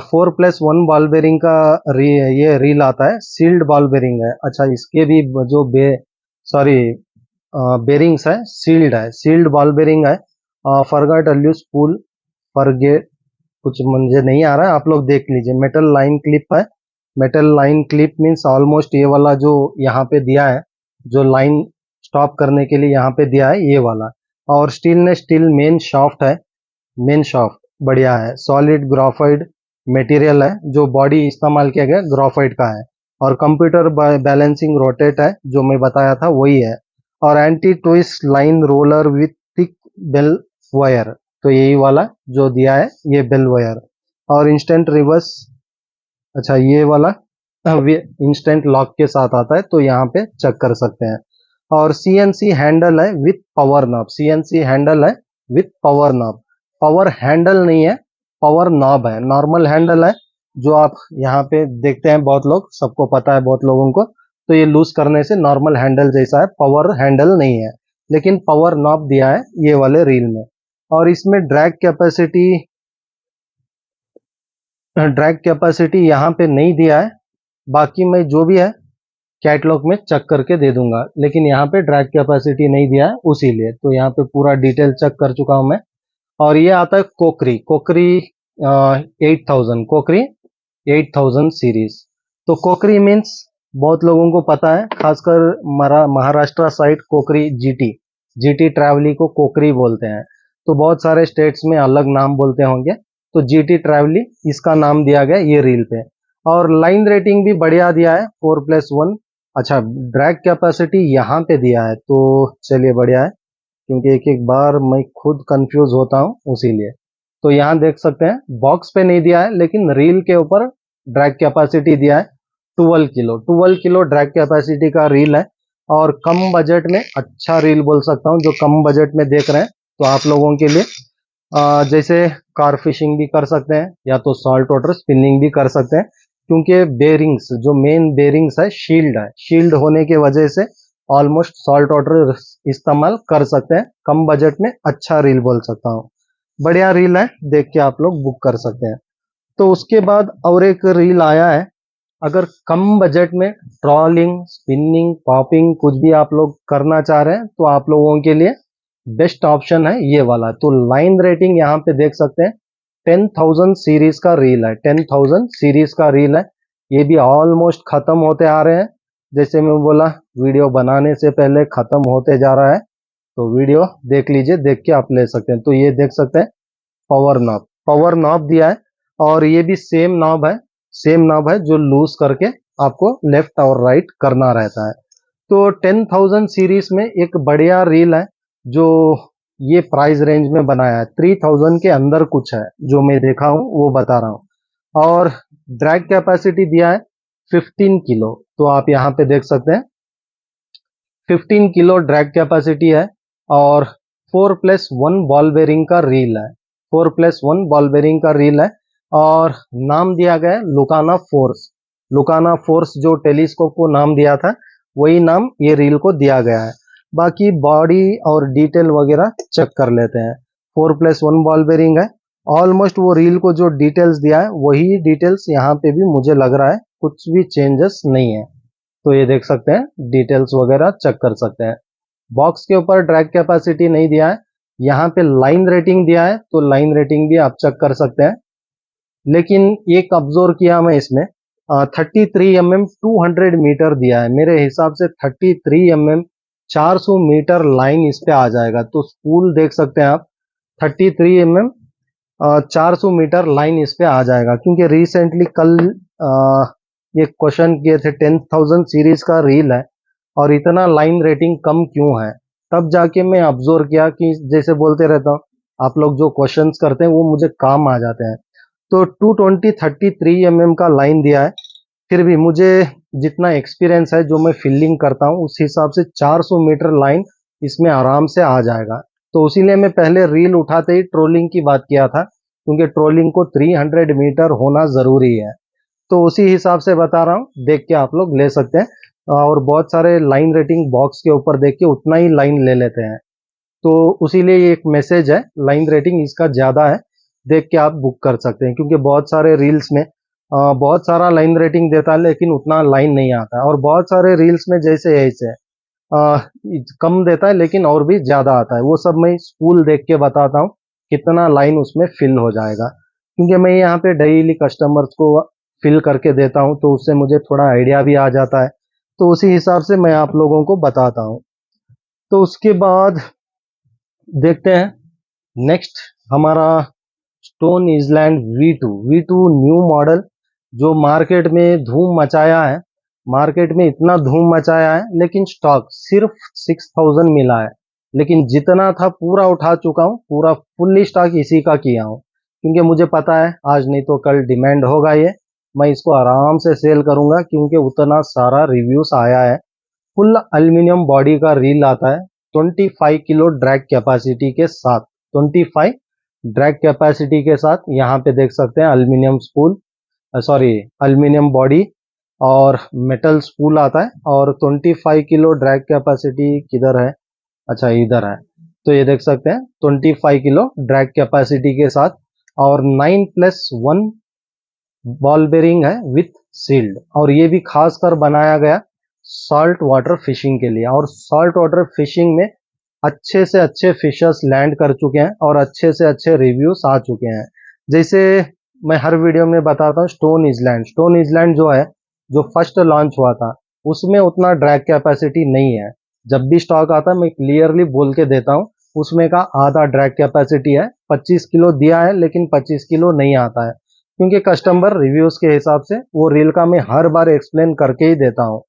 4+1 बॉल बेरिंग का ये रील आता है, सील्ड बॉल बेरिंग है। अच्छा, इसके भी जो सॉरी बेरिंग्स है, सील्ड बॉल बेरिंग है। फॉरगॉट अल्यू स्पूल फॉरगेट, कुछ मुझे नहीं आ रहा है, आप लोग देख लीजिए। मेटल लाइन क्लिप है, metal line clip means almost ये वाला जो यहाँ पे दिया है, जो लाइन स्टॉप करने के लिए यहाँ पे दिया है ये वाला। और स्टेनलेस स्टील मेन शाफ्ट है, मेन शाफ्ट बढ़िया है, सॉलिड ग्राफाइट मटेरियल है, जो बॉडी इस्तेमाल किया गया ग्राफाइट का है, और कंप्यूटर बैलेंसिंग रोटेट है जो मैं बताया था वही है, और anti twist line roller with thick bail wire, तो यही वाला जो दिया है ये बेल वायर, और इंस्टेंट रिवर्स, अच्छा ये वाला इंस्टेंट लॉक के साथ आता है, तो यहाँ पे चेक कर सकते हैं। और सीएनसी हैंडल है with power knob, CNC handle है with power knob, power handle नहीं है, पावर नॉब है, नॉर्मल हैंडल है जो आप यहाँ पे देखते हैं, बहुत लोग, सबको पता है बहुत लोगों को, तो ये लूज करने से नॉर्मल हैंडल जैसा है, पावर हैंडल नहीं है, लेकिन पावर नॉब दिया है ये वाले रील में। और इसमें ड्रैग कैपेसिटी यहाँ पे नहीं दिया है, बाकी मैं जो भी है कैटलॉग में चेक करके दे दूंगा, लेकिन यहाँ पे ड्रैग कैपेसिटी नहीं दिया है उसीलिए, तो यहाँ पे पूरा डिटेल चेक कर चुका हूँ मैं। और ये आता है कोकरी, कोकरी 8000, कोकरी 8000 सीरीज। तो कोकरी मीन्स बहुत लोगों को पता है, खासकर महाराष्ट्र साइड कोकरी जीटी, जीटी ट्रैवली को कोकरी बोलते हैं, तो बहुत सारे स्टेट्स में अलग नाम बोलते होंगे, तो जीटी ट्रैवली इसका नाम दिया गया ये रील पे। और लाइन रेटिंग भी बढ़िया दिया है, 4+1। अच्छा, ड्रैग कैपेसिटी यहाँ पे दिया है, तो चलिए बढ़िया है, क्योंकि एक एक बार मैं खुद कंफ्यूज होता हूँ उसीलिए। तो यहाँ देख सकते हैं बॉक्स पे नहीं दिया है, लेकिन रील के ऊपर ड्रैग कैपेसिटी दिया है 12 किलो, 12 किलो ड्रैग कैपेसिटी का रील है, और कम बजट में अच्छा रील बोल सकता हूँ, जो कम बजट में देख रहे हैं तो आप लोगों के लिए जैसे कार फिशिंग भी कर सकते हैं, या तो सॉल्ट वाटर स्पिनिंग भी कर सकते हैं, क्योंकि बेरिंग्स, जो मेन बेरिंग्स है शील्ड है, शील्ड होने के वजह से ऑलमोस्ट सॉल्ट वाटर इस्तेमाल कर सकते हैं, कम बजट में अच्छा रील बोल सकता हूँ, बढ़िया रील है, देख के आप लोग बुक कर सकते हैं। तो उसके बाद और एक रील आया है, अगर कम बजट में ट्रॉलिंग स्पिनिंग पॉपिंग कुछ भी आप लोग करना चाह रहे हैं, तो आप लोगों के लिए बेस्ट ऑप्शन है ये वाला। तो लाइन रेटिंग यहाँ पे देख सकते हैं, 10,000 सीरीज का रील है, 10,000 सीरीज का रील है, ये भी ऑलमोस्ट खत्म होते आ रहे हैं, जैसे मैं बोला वीडियो बनाने से पहले खत्म होते जा रहा है, तो वीडियो देख लीजिए, देख के आप ले सकते हैं। तो ये देख सकते हैं पावर नॉब, पावर नॉब दिया है, और ये भी सेम नॉब है, सेम नॉब है जो लूज करके आपको लेफ्ट और राइट करना रहता है। तो 10,000 सीरीज में एक बढ़िया रील है, जो ये प्राइस रेंज में बनाया है, 3000 के अंदर कुछ है जो मैं देखा हूँ वो बता रहा हूँ। और ड्रैग कैपेसिटी दिया है 15 किलो, तो आप यहाँ पे देख सकते हैं 15 किलो ड्रैग कैपेसिटी है, और 4+1 बॉल बेरिंग का रील है, 4+1 बॉल बेरिंग का रील है, और नाम दिया गया है लुकाना फोर्स, लुकाना फोर्स जो टेलीस्कोप को नाम दिया था वही नाम ये रील को दिया गया है। बाकी बॉडी और डिटेल वगैरह चेक कर लेते हैं। 4+1 बॉल बेरिंग है, ऑलमोस्ट वो रील को जो डिटेल्स दिया है वही डिटेल्स यहाँ पे भी मुझे लग रहा है, कुछ भी चेंजेस नहीं है, तो ये देख सकते हैं, डिटेल्स वगैरह चेक कर सकते हैं। बॉक्स के ऊपर ड्रैग कैपेसिटी नहीं दिया है, यहाँ पे लाइन रेटिंग दिया है, तो लाइन रेटिंग भी आप चेक कर सकते हैं। लेकिन एक ऑब्जर्व किया मैं इसमें, 33 mm 200 मीटर दिया है, मेरे हिसाब से 33 mm 400 मीटर लाइन इस पे आ जाएगा, तो स्पूल देख सकते हैं आप, 33 mm 400 मीटर लाइन इस पे आ जाएगा, क्योंकि रिसेंटली कल ये क्वेश्चन किए थे, 10,000 सीरीज का रील है और इतना लाइन रेटिंग कम क्यों है, तब जाके मैं ऑब्जर्व किया कि जैसे बोलते रहता हूँ, आप लोग जो क्वेश्चंस करते हैं वो मुझे काम आ जाते हैं। तो 220 33 mm का लाइन दिया है, फिर भी मुझे जितना एक्सपीरियंस है, जो मैं फील्डिंग करता हूँ उस हिसाब से 400 मीटर लाइन इसमें आराम से आ जाएगा, तो इसीलिए मैं पहले रील उठाते ही ट्रोलिंग की बात किया था, क्योंकि ट्रोलिंग को 300 मीटर होना जरूरी है, तो उसी हिसाब से बता रहा हूँ, देख के आप लोग ले सकते हैं। और बहुत सारे लाइन रेटिंग बॉक्स के ऊपर देख के उतना ही लाइन ले लेते हैं, तो उसीलिए ये एक मैसेज है, लाइन रेटिंग इसका ज़्यादा है, देख के आप बुक कर सकते हैं, क्योंकि बहुत सारे रील्स में बहुत सारा लाइन रेटिंग देता है लेकिन उतना लाइन नहीं आता है, और बहुत सारे रील्स में जैसे ऐसे कम देता है लेकिन और भी ज़्यादा आता है, वो सब मैं स्पूल देख के बताता हूँ कितना लाइन उसमें फिल हो जाएगा, क्योंकि मैं यहाँ पे डेली कस्टमर्स को फिल करके देता हूँ, तो उससे मुझे थोड़ा आइडिया भी आ जाता है, तो उसी हिसाब से मैं आप लोगों को बताता हूँ। तो उसके बाद देखते हैं नेक्स्ट हमारा stone island V2 new model जो मार्केट में धूम मचाया है। मार्केट में इतना धूम मचाया है लेकिन स्टॉक सिर्फ 6000 मिला है। लेकिन जितना था पूरा उठा चुका हूँ, पूरा फुल्ली स्टॉक इसी का किया हूँ, क्योंकि मुझे पता है आज नहीं तो कल डिमांड होगा। ये मैं इसको आराम से सेल करूंगा क्योंकि उतना सारा रिव्यूज आया है। फुल एल्यूमिनियम बॉडी का रील आता है 25 किलो ड्रैग कैपेसिटी के साथ। 25 ड्रैग कैपेसिटी के साथ यहाँ पे देख सकते हैं aluminium spool, sorry aluminium body और मेटल स्पूल आता है। और 25 किलो ड्रैग कैपेसिटी किधर है, अच्छा इधर है। तो ये देख सकते हैं 25 किलो ड्रैग कैपेसिटी के साथ और 9+1 बॉल बेरिंग है विथ सील्ड। और ये भी खासकर बनाया गया सॉल्ट वाटर फिशिंग के लिए। और सॉल्ट वाटर फिशिंग में अच्छे से अच्छे फिशर्स लैंड कर चुके हैं और अच्छे से अच्छे रिव्यूज आ चुके हैं। जैसे मैं हर वीडियो में बताता हूँ स्टोन इजलैंड जो है, जो फर्स्ट लॉन्च हुआ था उसमें उतना ड्रैग कैपेसिटी नहीं है। जब भी स्टॉक आता है मैं क्लियरली बोल के देता हूँ, उसमें का आधा ड्रैग कैपेसिटी है। 25 किलो दिया है लेकिन 25 किलो नहीं आता है, क्योंकि कस्टमर रिव्यूज के हिसाब से वो रील का मैं हर बार एक्सप्लेन करके ही देता हूँ,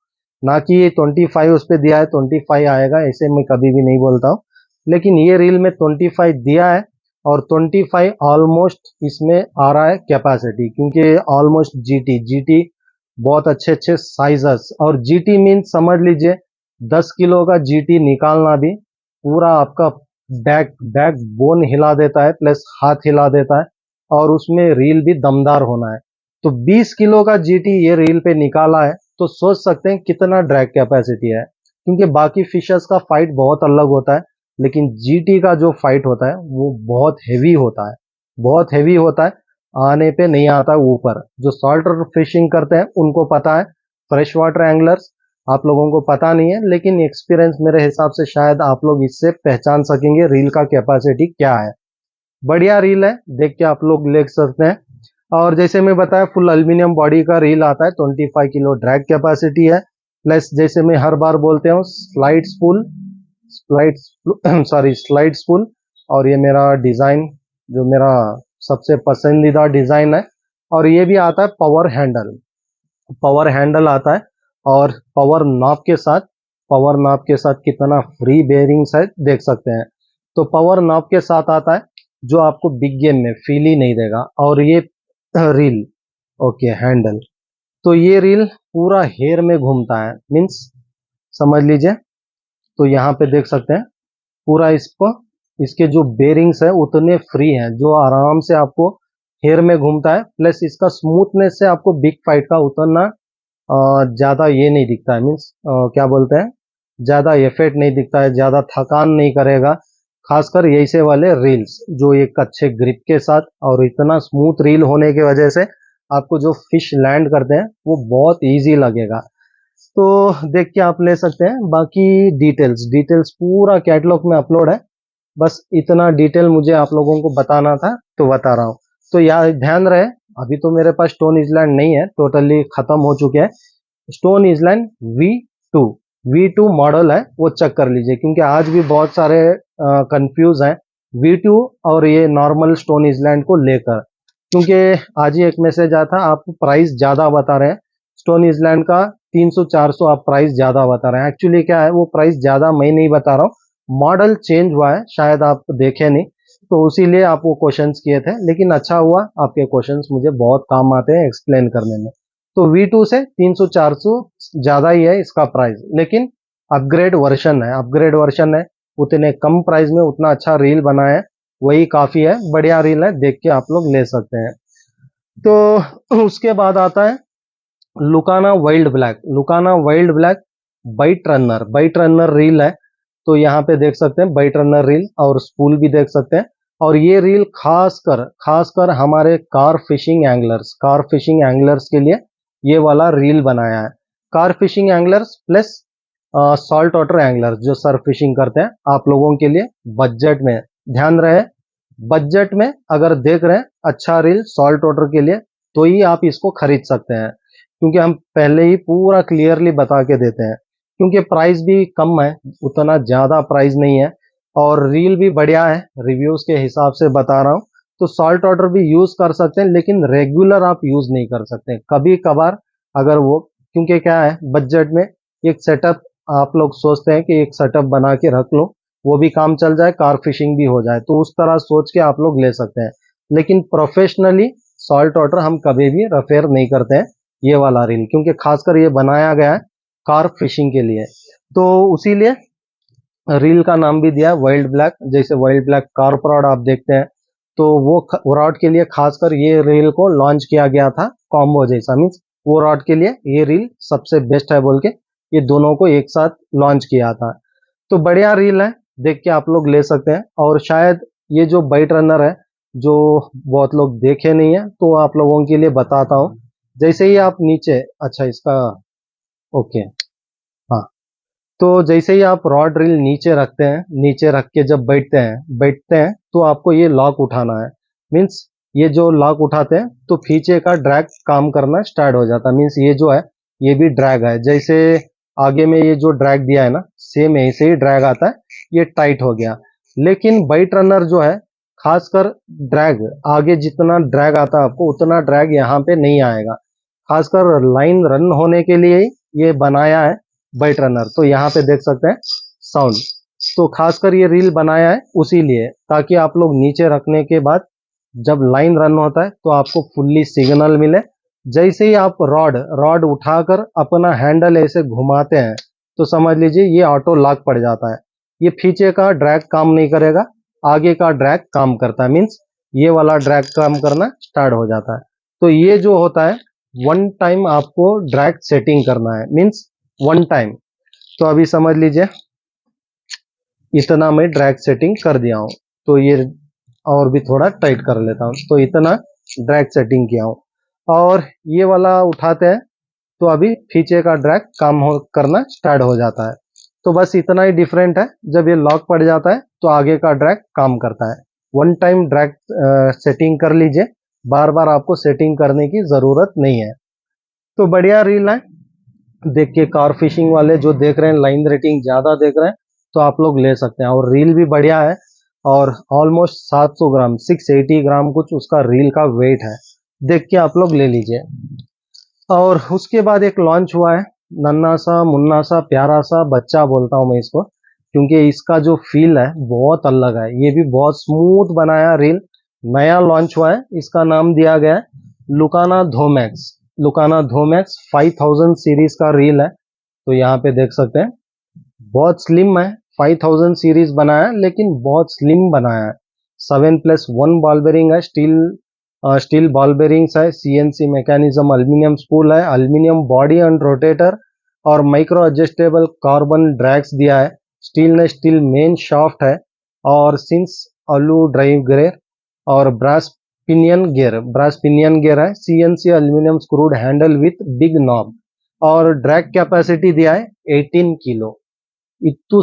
ना कि ये 25 उस पर दिया है 25 आएगा, ऐसे मैं कभी भी नहीं बोलता हूँ। लेकिन ये रील में 25 दिया है और 25 ऑलमोस्ट इसमें आ रहा है कैपेसिटी, क्योंकि ऑलमोस्ट जीटी बहुत अच्छे अच्छे साइजेस। और जीटी मीन समझ लीजिए 10 किलो का जीटी निकालना भी पूरा आपका बैक बोन हिला देता है, प्लस हाथ हिला देता है। और उसमें रील भी दमदार होना है। तो 20 किलो का जीटी ये रील पे निकाला है, तो सोच सकते हैं कितना ड्रैग कैपेसिटी है। क्योंकि बाकी फिशर्स का फाइट बहुत अलग होता है, लेकिन जीटी का जो फाइट होता है वो बहुत हेवी होता है, बहुत हेवी होता है। आने पे नहीं आता ऊपर। जो सॉल्ट फिशिंग करते हैं उनको पता है, फ्रेश वाटर एंगलर्स आप लोगों को पता नहीं है, लेकिन एक्सपीरियंस मेरे हिसाब से शायद आप लोग इससे पहचान सकेंगे रील का कैपेसिटी क्या है। बढ़िया रील है, देख के आप लोग ले सकते हैं। और जैसे मैं बताया फुल एल्यूमिनियम बॉडी का रील आता है, 25 किलो ड्रैग कैपेसिटी है। प्लस जैसे मैं हर बार बोलते हूँ स्लाइड स्पूल। और ये मेरा डिजाइन जो मेरा सबसे पसंदीदा डिजाइन है। और ये भी आता है पावर हैंडल आता है और पावर नॉब के साथ कितना फ्री बेयरिंग्स है देख सकते हैं। तो पावर नॉब के साथ आता है जो आपको बिग गेम में फील ही नहीं देगा। और ये रील ओके हैंडल, तो ये रील पूरा हेयर में घूमता है, मीन्स समझ लीजिए। तो यहाँ पे देख सकते हैं पूरा इसको, इसके जो बेरिंग्स है उतने फ्री हैं जो आराम से आपको हेयर में घूमता है। प्लस इसका स्मूथनेस से आपको बिग फाइट का उतना ज्यादा ये नहीं दिखता है, मीन्स क्या बोलते हैं, ज्यादा इफेक्ट नहीं दिखता है, ज्यादा थकान नहीं करेगा। खासकर ऐसे वाले रील्स जो एक अच्छे ग्रिप के साथ और इतना स्मूथ रील होने की वजह से आपको जो फिश लैंड करते हैं वो बहुत इजी लगेगा। तो देख के आप ले सकते हैं। बाकी डिटेल्स पूरा कैटलॉग में अपलोड है। बस इतना डिटेल मुझे आप लोगों को बताना था तो बता रहा हूँ। तो यार ध्यान रहे, अभी तो मेरे पास स्टोन इजलैंड नहीं है, टोटली खत्म हो चुके हैं। स्टोन इजलैंड V2 मॉडल है, वो चेक कर लीजिए, क्योंकि आज भी बहुत सारे कंफ्यूज हैं V2 और ये नॉर्मल स्टोन इजलैंड को लेकर। क्योंकि आज ही एक मैसेज आया था आप प्राइस ज्यादा बता रहे हैं स्टोन इजलैंड का, 300-400 आप प्राइस ज्यादा बता रहे हैं। एक्चुअली क्या है, वो प्राइस ज्यादा मैं नहीं बता रहा हूँ, मॉडल चेंज हुआ है, शायद आप देखे नहीं, तो उसीलिए आप वो क्वेश्चंस किए थे। लेकिन अच्छा हुआ, आपके क्वेश्चंस मुझे बहुत काम आते हैं एक्सप्लेन करने में। तो V2 से 300-400 ज्यादा ही है इसका प्राइस, लेकिन अपग्रेड वर्जन है, उतने कम प्राइस में उतना अच्छा रील बनाया है, वही काफी है। बढ़िया रील है, देख के आप लोग ले सकते हैं। तो उसके बाद आता है लुकाना wild black bite runner reel है। तो यहाँ पे देख सकते हैं बाइट रनर रील और स्पूल भी देख सकते हैं। और ये रील खासकर हमारे कार फिशिंग एंगलर्स के लिए ये वाला रील बनाया है। Car fishing anglers plus salt water anglers जो सर्फ फिशिंग करते हैं, आप लोगों के लिए बजट में, ध्यान रहे बजट में अगर देख रहे हैं अच्छा रील सॉल्ट वाटर के लिए, तो ही आप इसको खरीद सकते हैं। क्योंकि हम पहले ही पूरा क्लियरली बता के देते हैं, क्योंकि प्राइस भी कम है, उतना ज्यादा प्राइस नहीं है। और रील भी बढ़िया है, रिव्यूज के हिसाब से बता रहा हूँ। तो सॉल्ट वाटर भी यूज कर सकते हैं, लेकिन रेगुलर आप यूज नहीं कर सकते, कभी कभार अगर वो, क्योंकि क्या है बजट में एक सेटअप, आप लोग सोचते हैं कि एक सेटअप बना के रख लो, वो भी काम चल जाए, कार फिशिंग भी हो जाए, तो उस तरह सोच के आप लोग ले सकते हैं। लेकिन प्रोफेशनली सॉल्ट वाटर हम कभी भी रेफर नहीं करते हैं ये वाला रील, क्योंकि खासकर ये बनाया गया है कार फिशिंग के लिए। तो उसीलिए रील का नाम भी दिया है वाइल्ड ब्लैक। जैसे वाइल्ड ब्लैक कार्प रॉड आप देखते हैं, तो वो रॉड के लिए खासकर ये रील को लॉन्च किया गया था, कॉम्बो जैसा, मीन्स वो रॉड के लिए ये रील सबसे बेस्ट है बोल के ये दोनों को एक साथ लॉन्च किया था। तो बढ़िया रील है, देख के आप लोग ले सकते हैं। और शायद ये जो बाइट रनर है, जो बहुत लोग देखे नहीं है, तो आप लोगों के लिए बताता हूँ। जैसे ही आप नीचे, अच्छा इसका, ओके, हाँ, तो जैसे ही आप रॉड रील नीचे रखते हैं, नीचे रख के जब बैठते हैं तो आपको ये लॉक उठाना है। मीन्स ये जो लॉक उठाते हैं तो पीछे का ड्रैग काम करना स्टार्ट हो जाता है। मीन्स ये जो है ये भी ड्रैग है, जैसे आगे में ये जो ड्रैग दिया है ना, सेम ऐसे ही ड्रैग आता है, ये टाइट हो गया। लेकिन बाइट रनर जो है, खासकर ड्रैग आगे जितना ड्रैग आता है आपको, उतना ड्रैग यहाँ पे नहीं आएगा। खासकर लाइन रन होने के लिए ही ये बनाया है बाइट रनर। तो यहाँ पे देख सकते हैं साउंड, तो खासकर ये रील बनाया है उसी लिए, ताकि आप लोग नीचे रखने के बाद जब लाइन रन होता है तो आपको फुल्ली सिग्नल मिले। जैसे ही आप रॉड रॉड उठाकर अपना हैंडल ऐसे घुमाते हैं, तो समझ लीजिए ये ऑटो लॉक पड़ जाता है। ये पीछे का ड्रैग काम नहीं करेगा, आगे का ड्रैग काम करता है। मीन्स ये वाला ड्रैग काम करना स्टार्ट हो जाता है। तो ये जो होता है, वन टाइम आपको ड्रैग सेटिंग करना है, मीन्स वन टाइम। तो अभी समझ लीजिए इतना मैं ड्रैग सेटिंग कर दिया हूँ। तो ये और भी थोड़ा टाइट कर लेता हूँ, तो इतना ड्रैग सेटिंग किया हूँ। और ये वाला उठाते हैं तो अभी पीछे का ड्रैग करना स्टार्ट हो जाता है। तो बस इतना ही डिफरेंट है, जब ये लॉक पड़ जाता है तो आगे का ड्रैग काम करता है। वन टाइम ड्रैग सेटिंग कर लीजिए, बार बार आपको सेटिंग करने की जरूरत नहीं है। तो बढ़िया रील है, देख के कार फिशिंग वाले जो देख रहे हैं, लाइन रेटिंग ज्यादा देख रहे हैं, तो आप लोग ले सकते हैं। और रील भी बढ़िया है, और ऑलमोस्ट 700 ग्राम, 680 ग्राम कुछ उसका रील का वेट है, देख के आप लोग ले लीजिए। और उसके बाद एक लॉन्च हुआ है, नन्हा सा मुन्ना सा प्यारा सा बच्चा बोलता हूँ मैं इसको, क्योंकि इसका जो फील है बहुत अलग है। ये भी बहुत स्मूथ बनाया रील, नया लॉन्च हुआ है। इसका नाम दिया गया है लुकाना धोमैक्स। लुकाना धोमैक्स 5000 सीरीज का रील है। तो यहाँ पे देख सकते हैं बहुत स्लिम है, 5000 सीरीज बनाया है, लेकिन बहुत स्लिम बनाया है। 7+1 बॉल बेरिंग है, स्टील बॉल बेरिंग्स है, सीएनसी मैकेनिज्म, एल्यूमिनियम स्पूल है, एल्यूमिनियम बॉडी एंड रोटेटर, और माइक्रो एडजस्टेबल कार्बन ड्रैग्स दिया है। स्टील मेन शाफ्ट है, और सिंस अलू ड्राइव गियर, और ब्रास पिनियन गियर है। CNC aluminium screwed handle with big knob, और ड्रैग कैपेसिटी दिया है 18 किलो। इत्तू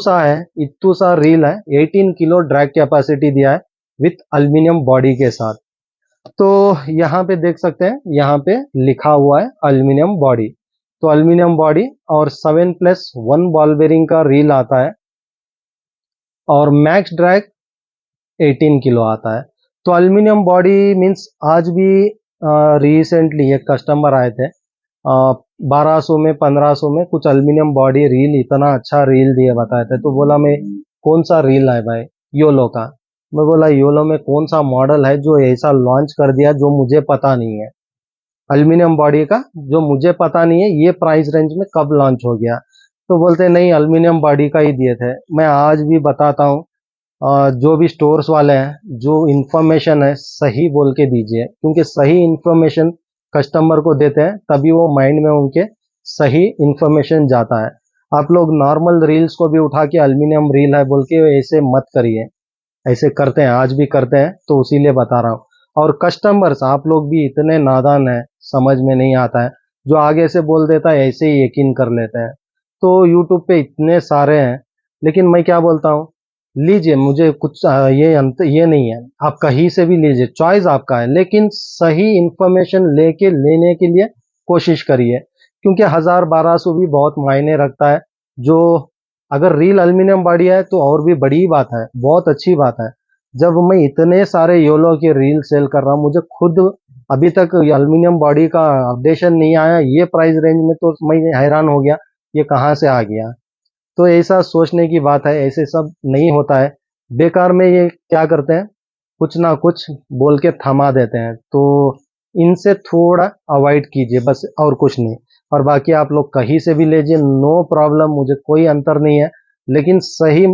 सा रील है, 18 किलो ड्रैग कैपेसिटी दिया है विथ एल्यूमिनियम बॉडी के साथ। तो यहाँ पे देख सकते हैं, यहाँ पे लिखा हुआ है एल्यूमिनियम बॉडी। तो एल्यूमिनियम बॉडी और 7+1 बॉल बेरिंग का रील आता है, और मैक्स ड्रैग 18 किलो आता है। तो एल्यूमिनियम बॉडी मीन्स, आज भी रिसेंटली एक कस्टमर आए थे, 1200 में 1500 में कुछ एल्यूमिनियम बॉडी रील, इतना अच्छा रील दिए बताए थे। तो बोला मैं कौन सा रील है भाई, योलो का। मैं बोला योलो में कौन सा मॉडल है जो ऐसा लॉन्च कर दिया जो मुझे पता नहीं है, एल्यूमिनियम बॉडी का जो मुझे पता नहीं है, ये प्राइस रेंज में कब लॉन्च हो गया। तो बोलते नहीं एल्यूमिनियम बॉडी का ही दिए थे। मैं आज भी बताता हूँ, जो भी स्टोर्स वाले हैं, जो इंफॉर्मेशन है सही बोल के दीजिए, क्योंकि सही इंफॉर्मेशन कस्टमर को देते हैं तभी वो माइंड में उनके सही इंफॉर्मेशन जाता है। आप लोग नॉर्मल रील्स को भी उठा के एल्यूमिनियम रील है बोल के ऐसे मत करिए, ऐसे करते हैं, आज भी करते हैं, तो उसीलिए बता रहा हूँ। और कस्टमर्स आप लोग भी इतने नादान हैं, समझ में नहीं आता है, जो आगे से बोल देता है ऐसे ही यकीन कर लेते हैं। तो यूट्यूब पे इतने सारे हैं, लेकिन मैं क्या बोलता हूँ, लीजिए, मुझे कुछ ये नहीं है, आप कहीं से भी लीजिए, चॉइस आपका है, लेकिन सही इंफॉर्मेशन लेके लेने के लिए कोशिश करिए, क्योंकि 1000 1200 भी बहुत मायने रखता है। जो अगर रील एल्युमिनियम बॉडी है तो और भी बड़ी बात है, बहुत अच्छी बात है। जब मैं इतने सारे योलो के रील सेल कर रहा हूँ, मुझे खुद अभी तक एल्युमिनियम बॉडी का अपडेशन नहीं आया ये प्राइस रेंज में, तो मैं हैरान हो गया ये कहाँ से आ गया। तो ऐसा सोचने की बात है, ऐसे सब नहीं होता है। बेकार में ये क्या करते हैं, कुछ ना कुछ बोल के थमा देते हैं। तो इनसे थोड़ा अवॉइड कीजिए बस, और कुछ नहीं। और बाकी आप लोग कहीं से भी लीजिए, नो प्रॉब्लम, मुझे कोई अंतर नहीं है। लेकिन सही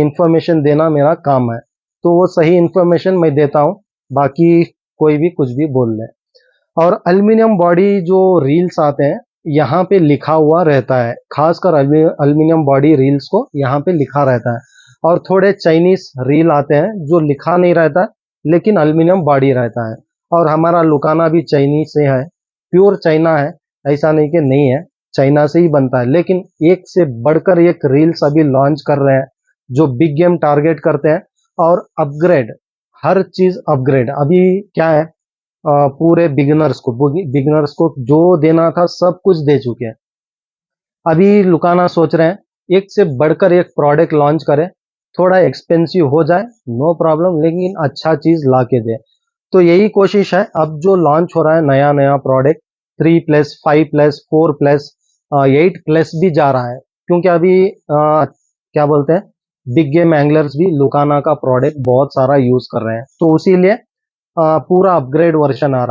इंफॉर्मेशन देना मेरा काम है, तो वो सही इंफॉर्मेशन मैं देता हूँ। बाकी कोई भी कुछ भी बोल ले। और एल्युमिनियम बॉडी जो रील्स आते हैं, यहाँ पे लिखा हुआ रहता है, खासकर एल्युमिनियम बॉडी रील्स को यहाँ पे लिखा रहता है। और थोड़े चाइनीज रील आते हैं जो लिखा नहीं रहता लेकिन एल्युमिनियम बॉडी रहता है। और हमारा लुकाना भी चाइनीज से है, प्योर चाइना है, ऐसा नहीं कि नहीं है, चाइना से ही बनता है। लेकिन एक से बढ़कर एक रील्स अभी लॉन्च कर रहे हैं जो बिग गेम टारगेट करते हैं। और अपग्रेड, हर चीज अपग्रेड। अभी क्या है, पूरे बिगिनर्स को जो देना था सब कुछ दे चुके हैं। अभी लुकाना सोच रहे हैं एक से बढ़कर एक प्रोडक्ट लॉन्च करें, थोड़ा एक्सपेंसिव हो जाए नो प्रॉब्लम, लेकिन अच्छा चीज ला के दे। तो यही कोशिश है। अब जो लॉन्च हो रहा है नया नया प्रोडक्ट, 3+, 5+, 4+, 8+ भी जा रहा है, क्योंकि अभी क्या बोलते हैं, बिग गेम एंगलर्स भी लुकाना का प्रोडक्ट बहुत सारा यूज कर रहे हैं। तो इसीलिए पूरा अपग्रेड वर्जन आ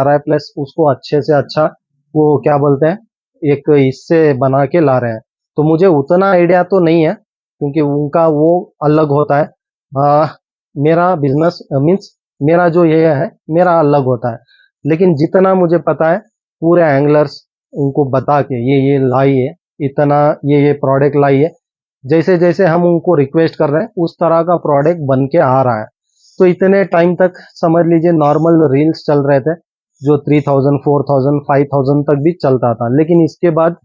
रहा है, प्लस उसको अच्छे से अच्छा, वो क्या बोलते हैं, एक इससे बना के ला रहे हैं। तो मुझे उतना आइडिया तो नहीं है, क्योंकि उनका वो अलग होता है। आ, मेरा बिजनेस मीन्स मेरा जो ये है, मेरा अलग होता है। लेकिन जितना मुझे पता है, पूरे एंगलर्स उनको बता के ये लाइए, इतना ये प्रोडक्ट लाइए, जैसे जैसे हम उनको रिक्वेस्ट कर रहे हैं उस तरह का प्रोडक्ट बन के आ रहा है। तो इतने टाइम तक समझ लीजिए नॉर्मल रील्स चल रहे थे, जो 3000, 4000, 5000 तक भी चलता था। लेकिन इसके बाद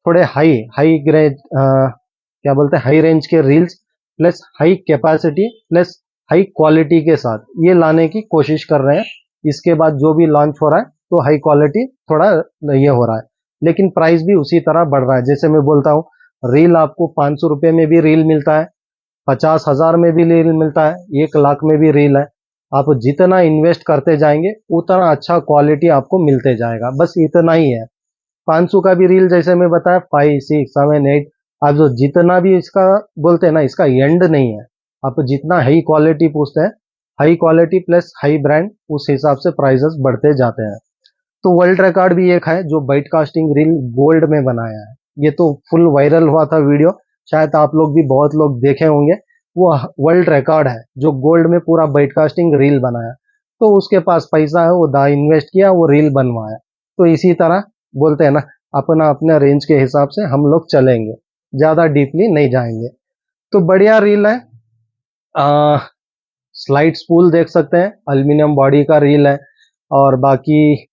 थोड़े हाई हाई ग्रेड, क्या बोलते हैं, हाई रेंज के reels, plus high capacity, plus high quality के साथ ये लाने की कोशिश कर रहे हैं। इसके बाद जो भी लॉन्च हो रहा है तो हाई क्वालिटी थोड़ा ये हो रहा है, लेकिन प्राइस भी उसी तरह बढ़ रहा है। जैसे मैं बोलता हूँ, रील आपको 500 रुपये में भी रील मिलता है, 50,000 में भी रील मिलता है, 1 लाख में भी रील है। आप जितना इन्वेस्ट करते जाएंगे उतना अच्छा क्वालिटी आपको मिलते जाएगा, बस इतना ही है। 500 का भी रील जैसे मैं बताया, 5, 6, 7, 8, आप जो जितना भी इसका बोलते हैं ना, इसका एंड नहीं है। आप जितना हाई क्वालिटी पूछते हैं, high quality plus high brand, उस हिसाब से प्राइसेस बढ़ते जाते हैं। तो वर्ल्ड रिकॉर्ड भी एक है जो बाइट कास्टिंग रील गोल्ड में बनाया है। ये तो फुल वायरल हुआ था वीडियो, शायद आप लोग भी बहुत लोग देखे होंगे। वो वर्ल्ड रिकॉर्ड है जो गोल्ड में पूरा बाइट कास्टिंग रील बनाया। तो उसके पास पैसा है, वो दा इन्वेस्ट किया, वो रील बनवाया। तो इसी तरह बोलते हैं ना, अपना अपना रेंज के हिसाब से हम लोग चलेंगे, ज्यादा डीपली नहीं जाएंगे। तो बढ़िया रील है। स्लाइड स्पूल देख सकते हैं, एल्युमिनियम बॉडी का रील है। और बाकी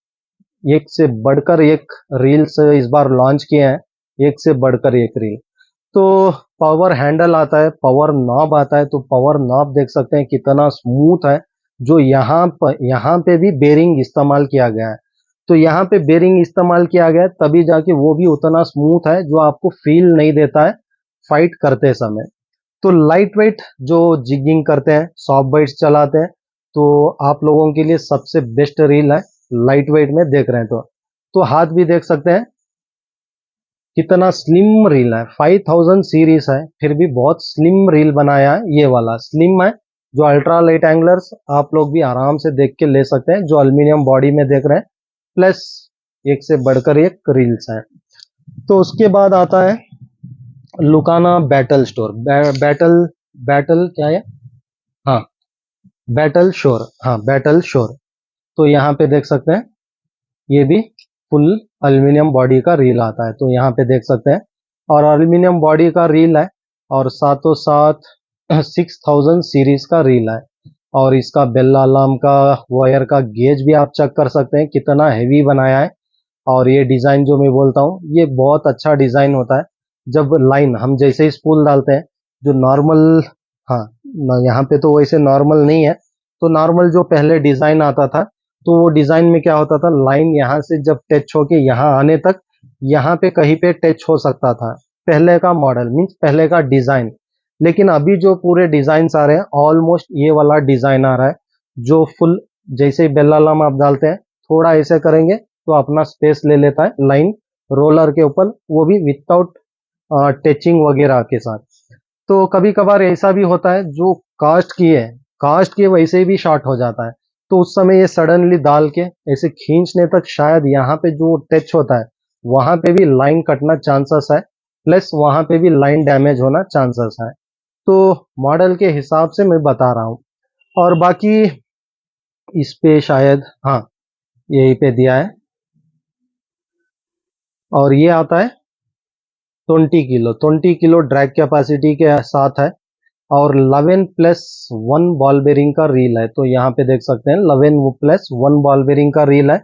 एक से बढ़कर एक रील्स इस बार लॉन्च किए हैं, एक से बढ़कर एक रील। तो पावर हैंडल आता है, पावर नॉब आता है। तो पावर नॉब देख सकते हैं कितना स्मूथ है, जो यहाँ पे भी बेरिंग इस्तेमाल किया गया है। तो यहाँ पे बेरिंग इस्तेमाल किया गया है, तभी जाके वो भी उतना स्मूथ है जो आपको फील नहीं देता है फाइट करते समय। तो लाइट वेट जो जिगिंग करते हैं, सॉफ्ट बाइट्स चलाते हैं, तो आप लोगों के लिए सबसे बेस्ट रील है। लाइट वेट में देख रहे हैं तो हाथ भी देख सकते हैं कितना स्लिम रील है। 5000 सीरीज है, फिर भी बहुत स्लिम रील बनाया है। ये वाला स्लिम है, जो अल्ट्रा लाइट एंगलर्स आप लोग भी आराम से देख के ले सकते हैं, जो एल्युमिनियम बॉडी में देख रहे हैं, प्लस एक से बढ़कर एक रील्स है। तो उसके बाद आता है लुकाना बैटल स्टोर। बैटल बैटल क्या है, हाँ, बैटल शोर, हाँ बैटल शोर। तो यहाँ पे देख सकते हैं, ये भी फुल एल्युमिनियम बॉडी का रील आता है। तो यहाँ पे देख सकते हैं, और एल्युमिनियम बॉडी का रील है, और साथों साथ 6000 सीरीज का रील है। और इसका बेल अलार्म का वायर का गेज भी आप चेक कर सकते हैं कितना हैवी बनाया है। और ये डिज़ाइन जो मैं बोलता हूँ, ये बहुत अच्छा डिज़ाइन होता है। जब लाइन हम जैसे ही स्पूल डालते हैं, जो नॉर्मल, हाँ, यहाँ पे तो वैसे नॉर्मल नहीं है। तो नॉर्मल जो पहले डिज़ाइन आता था, तो वो डिज़ाइन में क्या होता था, लाइन यहाँ से जब टच होके यहाँ आने तक, यहाँ पे कहीं पे टच हो सकता था। पहले का मॉडल मीन्स पहले का डिजाइन। लेकिन अभी जो पूरे डिजाइन आ रहे हैं ऑलमोस्ट ये वाला डिजाइन आ रहा है, जो फुल जैसे बेल अलार्म आप डालते हैं थोड़ा ऐसे करेंगे तो अपना स्पेस ले लेता है लाइन रोलर के ऊपर, वो भी विदाउट टचिंग वगैरह के साथ। तो कभी कभार ऐसा भी होता है जो कास्ट की वैसे भी शॉर्ट हो जाता है, तो उस समय ये सडनली डाल के ऐसे खींचने तक शायद यहाँ पे जो टच होता है वहां पे भी लाइन कटना चांसेस है, प्लस वहां पे भी लाइन डैमेज होना चांसेस है। तो मॉडल के हिसाब से मैं बता रहा हूँ। और बाकी इस पे शायद हाँ यही पे दिया है, और ये आता है 20 किलो ड्रैग कैपेसिटी के साथ है, और 11+1 बॉल बेरिंग का रील है। तो यहाँ पे देख सकते हैं 11+1 बॉल बेरिंग का रील है,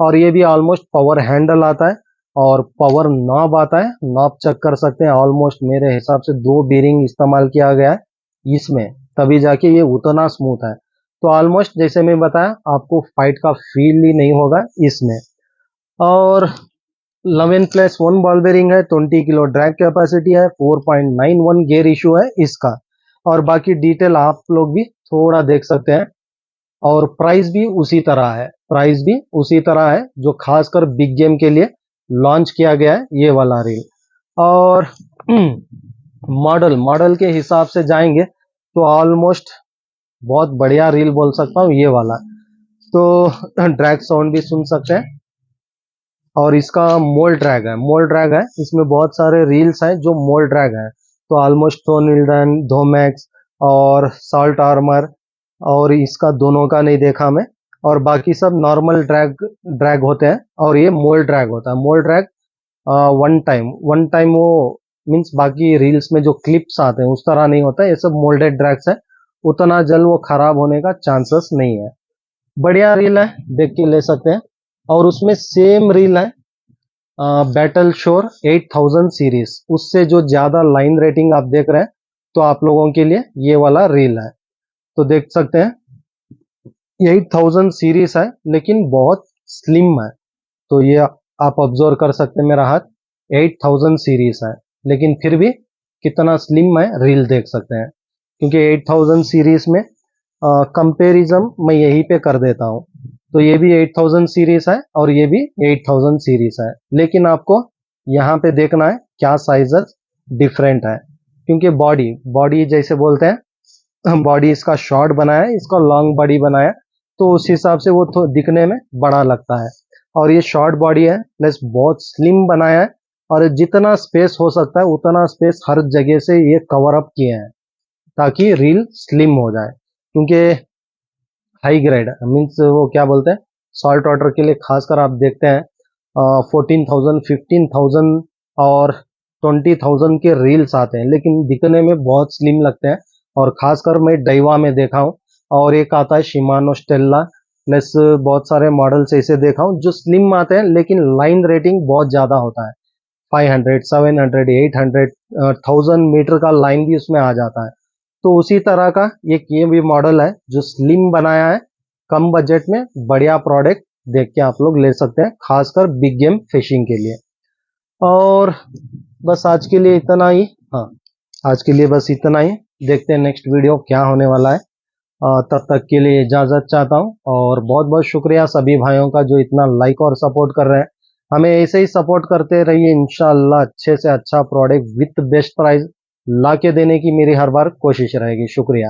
और ये भी ऑलमोस्ट पावर हैंडल आता है और पावर नॉब आता है। नॉब चेक कर सकते हैं, ऑलमोस्ट मेरे हिसाब से 2 बेरिंग इस्तेमाल किया गया है इसमें, तभी जाके ये उतना स्मूथ है। तो ऑलमोस्ट जैसे मैं बताया आपको फाइट का फील ही नहीं होगा इसमें। और 11+1 बॉल बेरिंग है, 20 किलो ड्रैग कैपेसिटी है, 4.91 गियर इशू है इसका। और बाकी डिटेल आप लोग भी थोड़ा देख सकते हैं। और प्राइस भी उसी तरह है जो खासकर बिग गेम के लिए लॉन्च किया गया है ये वाला रील। और मॉडल के हिसाब से जाएंगे तो ऑलमोस्ट बहुत बढ़िया रील बोल सकता हूँ ये वाला। तो ड्रैग साउंड भी सुन सकते हैं, और इसका मोल ड्रैग है, इसमें बहुत सारे रील्स हैं जो मोल ड्रैग है। तो ऑलमोस्ट थोनिल्डन, धोमैक्स और सॉल्ट आर्मर, और इसका दोनों का नहीं देखा मैं। और बाकी सब नॉर्मल ड्रैग होते हैं, और ये मोल ड्रैग होता है। मोल ड्रैग वन टाइम वो मीन्स बाकी रील्स में जो क्लिप्स आते हैं उस तरह नहीं होता है, ये सब मोल्डेड ड्रैग्स है, उतना जल्द वो खराब होने का चांसेस नहीं है। बढ़िया रील है, देख के ले सकते हैं। और उसमें सेम रील है बैटल शोर 8000 सीरीज, उससे जो ज्यादा लाइन रेटिंग आप देख रहे हैं, तो आप लोगों के लिए ये वाला रील है। तो देख सकते हैं 8000 सीरीज है लेकिन बहुत स्लिम है। तो ये आप ऑब्जर्व कर सकते हैं, मेरा हाथ 8000 सीरीज है लेकिन फिर भी कितना स्लिम है रील देख सकते हैं। क्योंकि 8000 सीरीज में कंपेरिजन मैं यहीं पे कर देता हूँ। तो ये भी 8000 सीरीज है और ये भी 8000 सीरीज है, लेकिन आपको यहाँ पे देखना है क्या साइजेस डिफरेंट है। क्योंकि बॉडी जैसे बोलते हैं बॉडी इसका शॉर्ट बनाया है, इसका लॉन्ग बॉडी बनाया है, तो उस हिसाब से वो तो दिखने में बड़ा लगता है। और ये शॉर्ट बॉडी है प्लस बहुत स्लिम बनाया है, और जितना स्पेस हो सकता है उतना स्पेस हर जगह से ये कवर अप किए हैं ताकि रील स्लिम हो जाए। क्योंकि हाई ग्रेड मीन्स वो क्या बोलते हैं सॉल्ट वाटर के लिए खासकर आप देखते हैं 14,000 15,000 और 20,000 के रील्स आते हैं, लेकिन दिखने में बहुत स्लिम लगते हैं। और खासकर मैं डाइवा में देखा हूँ, और एक आता है शिमानो स्टेल्ला, प्लस बहुत सारे मॉडल्स ऐसे देखा हूँ जो स्लिम आते हैं लेकिन लाइन रेटिंग बहुत ज़्यादा होता है, 500 700 800 1000 मीटर का लाइन भी उसमें आ जाता है। तो उसी तरह का एक ये भी मॉडल है जो स्लिम बनाया है, कम बजट में बढ़िया प्रोडक्ट देख के आप लोग ले सकते हैं, खासकर बिग गेम फिशिंग के लिए। और बस आज के लिए इतना ही। हाँ, आज के लिए बस इतना ही। देखते हैं नेक्स्ट वीडियो क्या होने वाला है। तब तक के लिए इजाज़त चाहता हूँ, और बहुत बहुत शुक्रिया सभी भाइयों का जो इतना लाइक और सपोर्ट कर रहे हैं। हमें ऐसे ही सपोर्ट करते रहिए, इंशाल्लाह अच्छे से अच्छा प्रोडक्ट विथ बेस्ट प्राइस ला के देने की मेरी हर बार कोशिश रहेगी। शुक्रिया।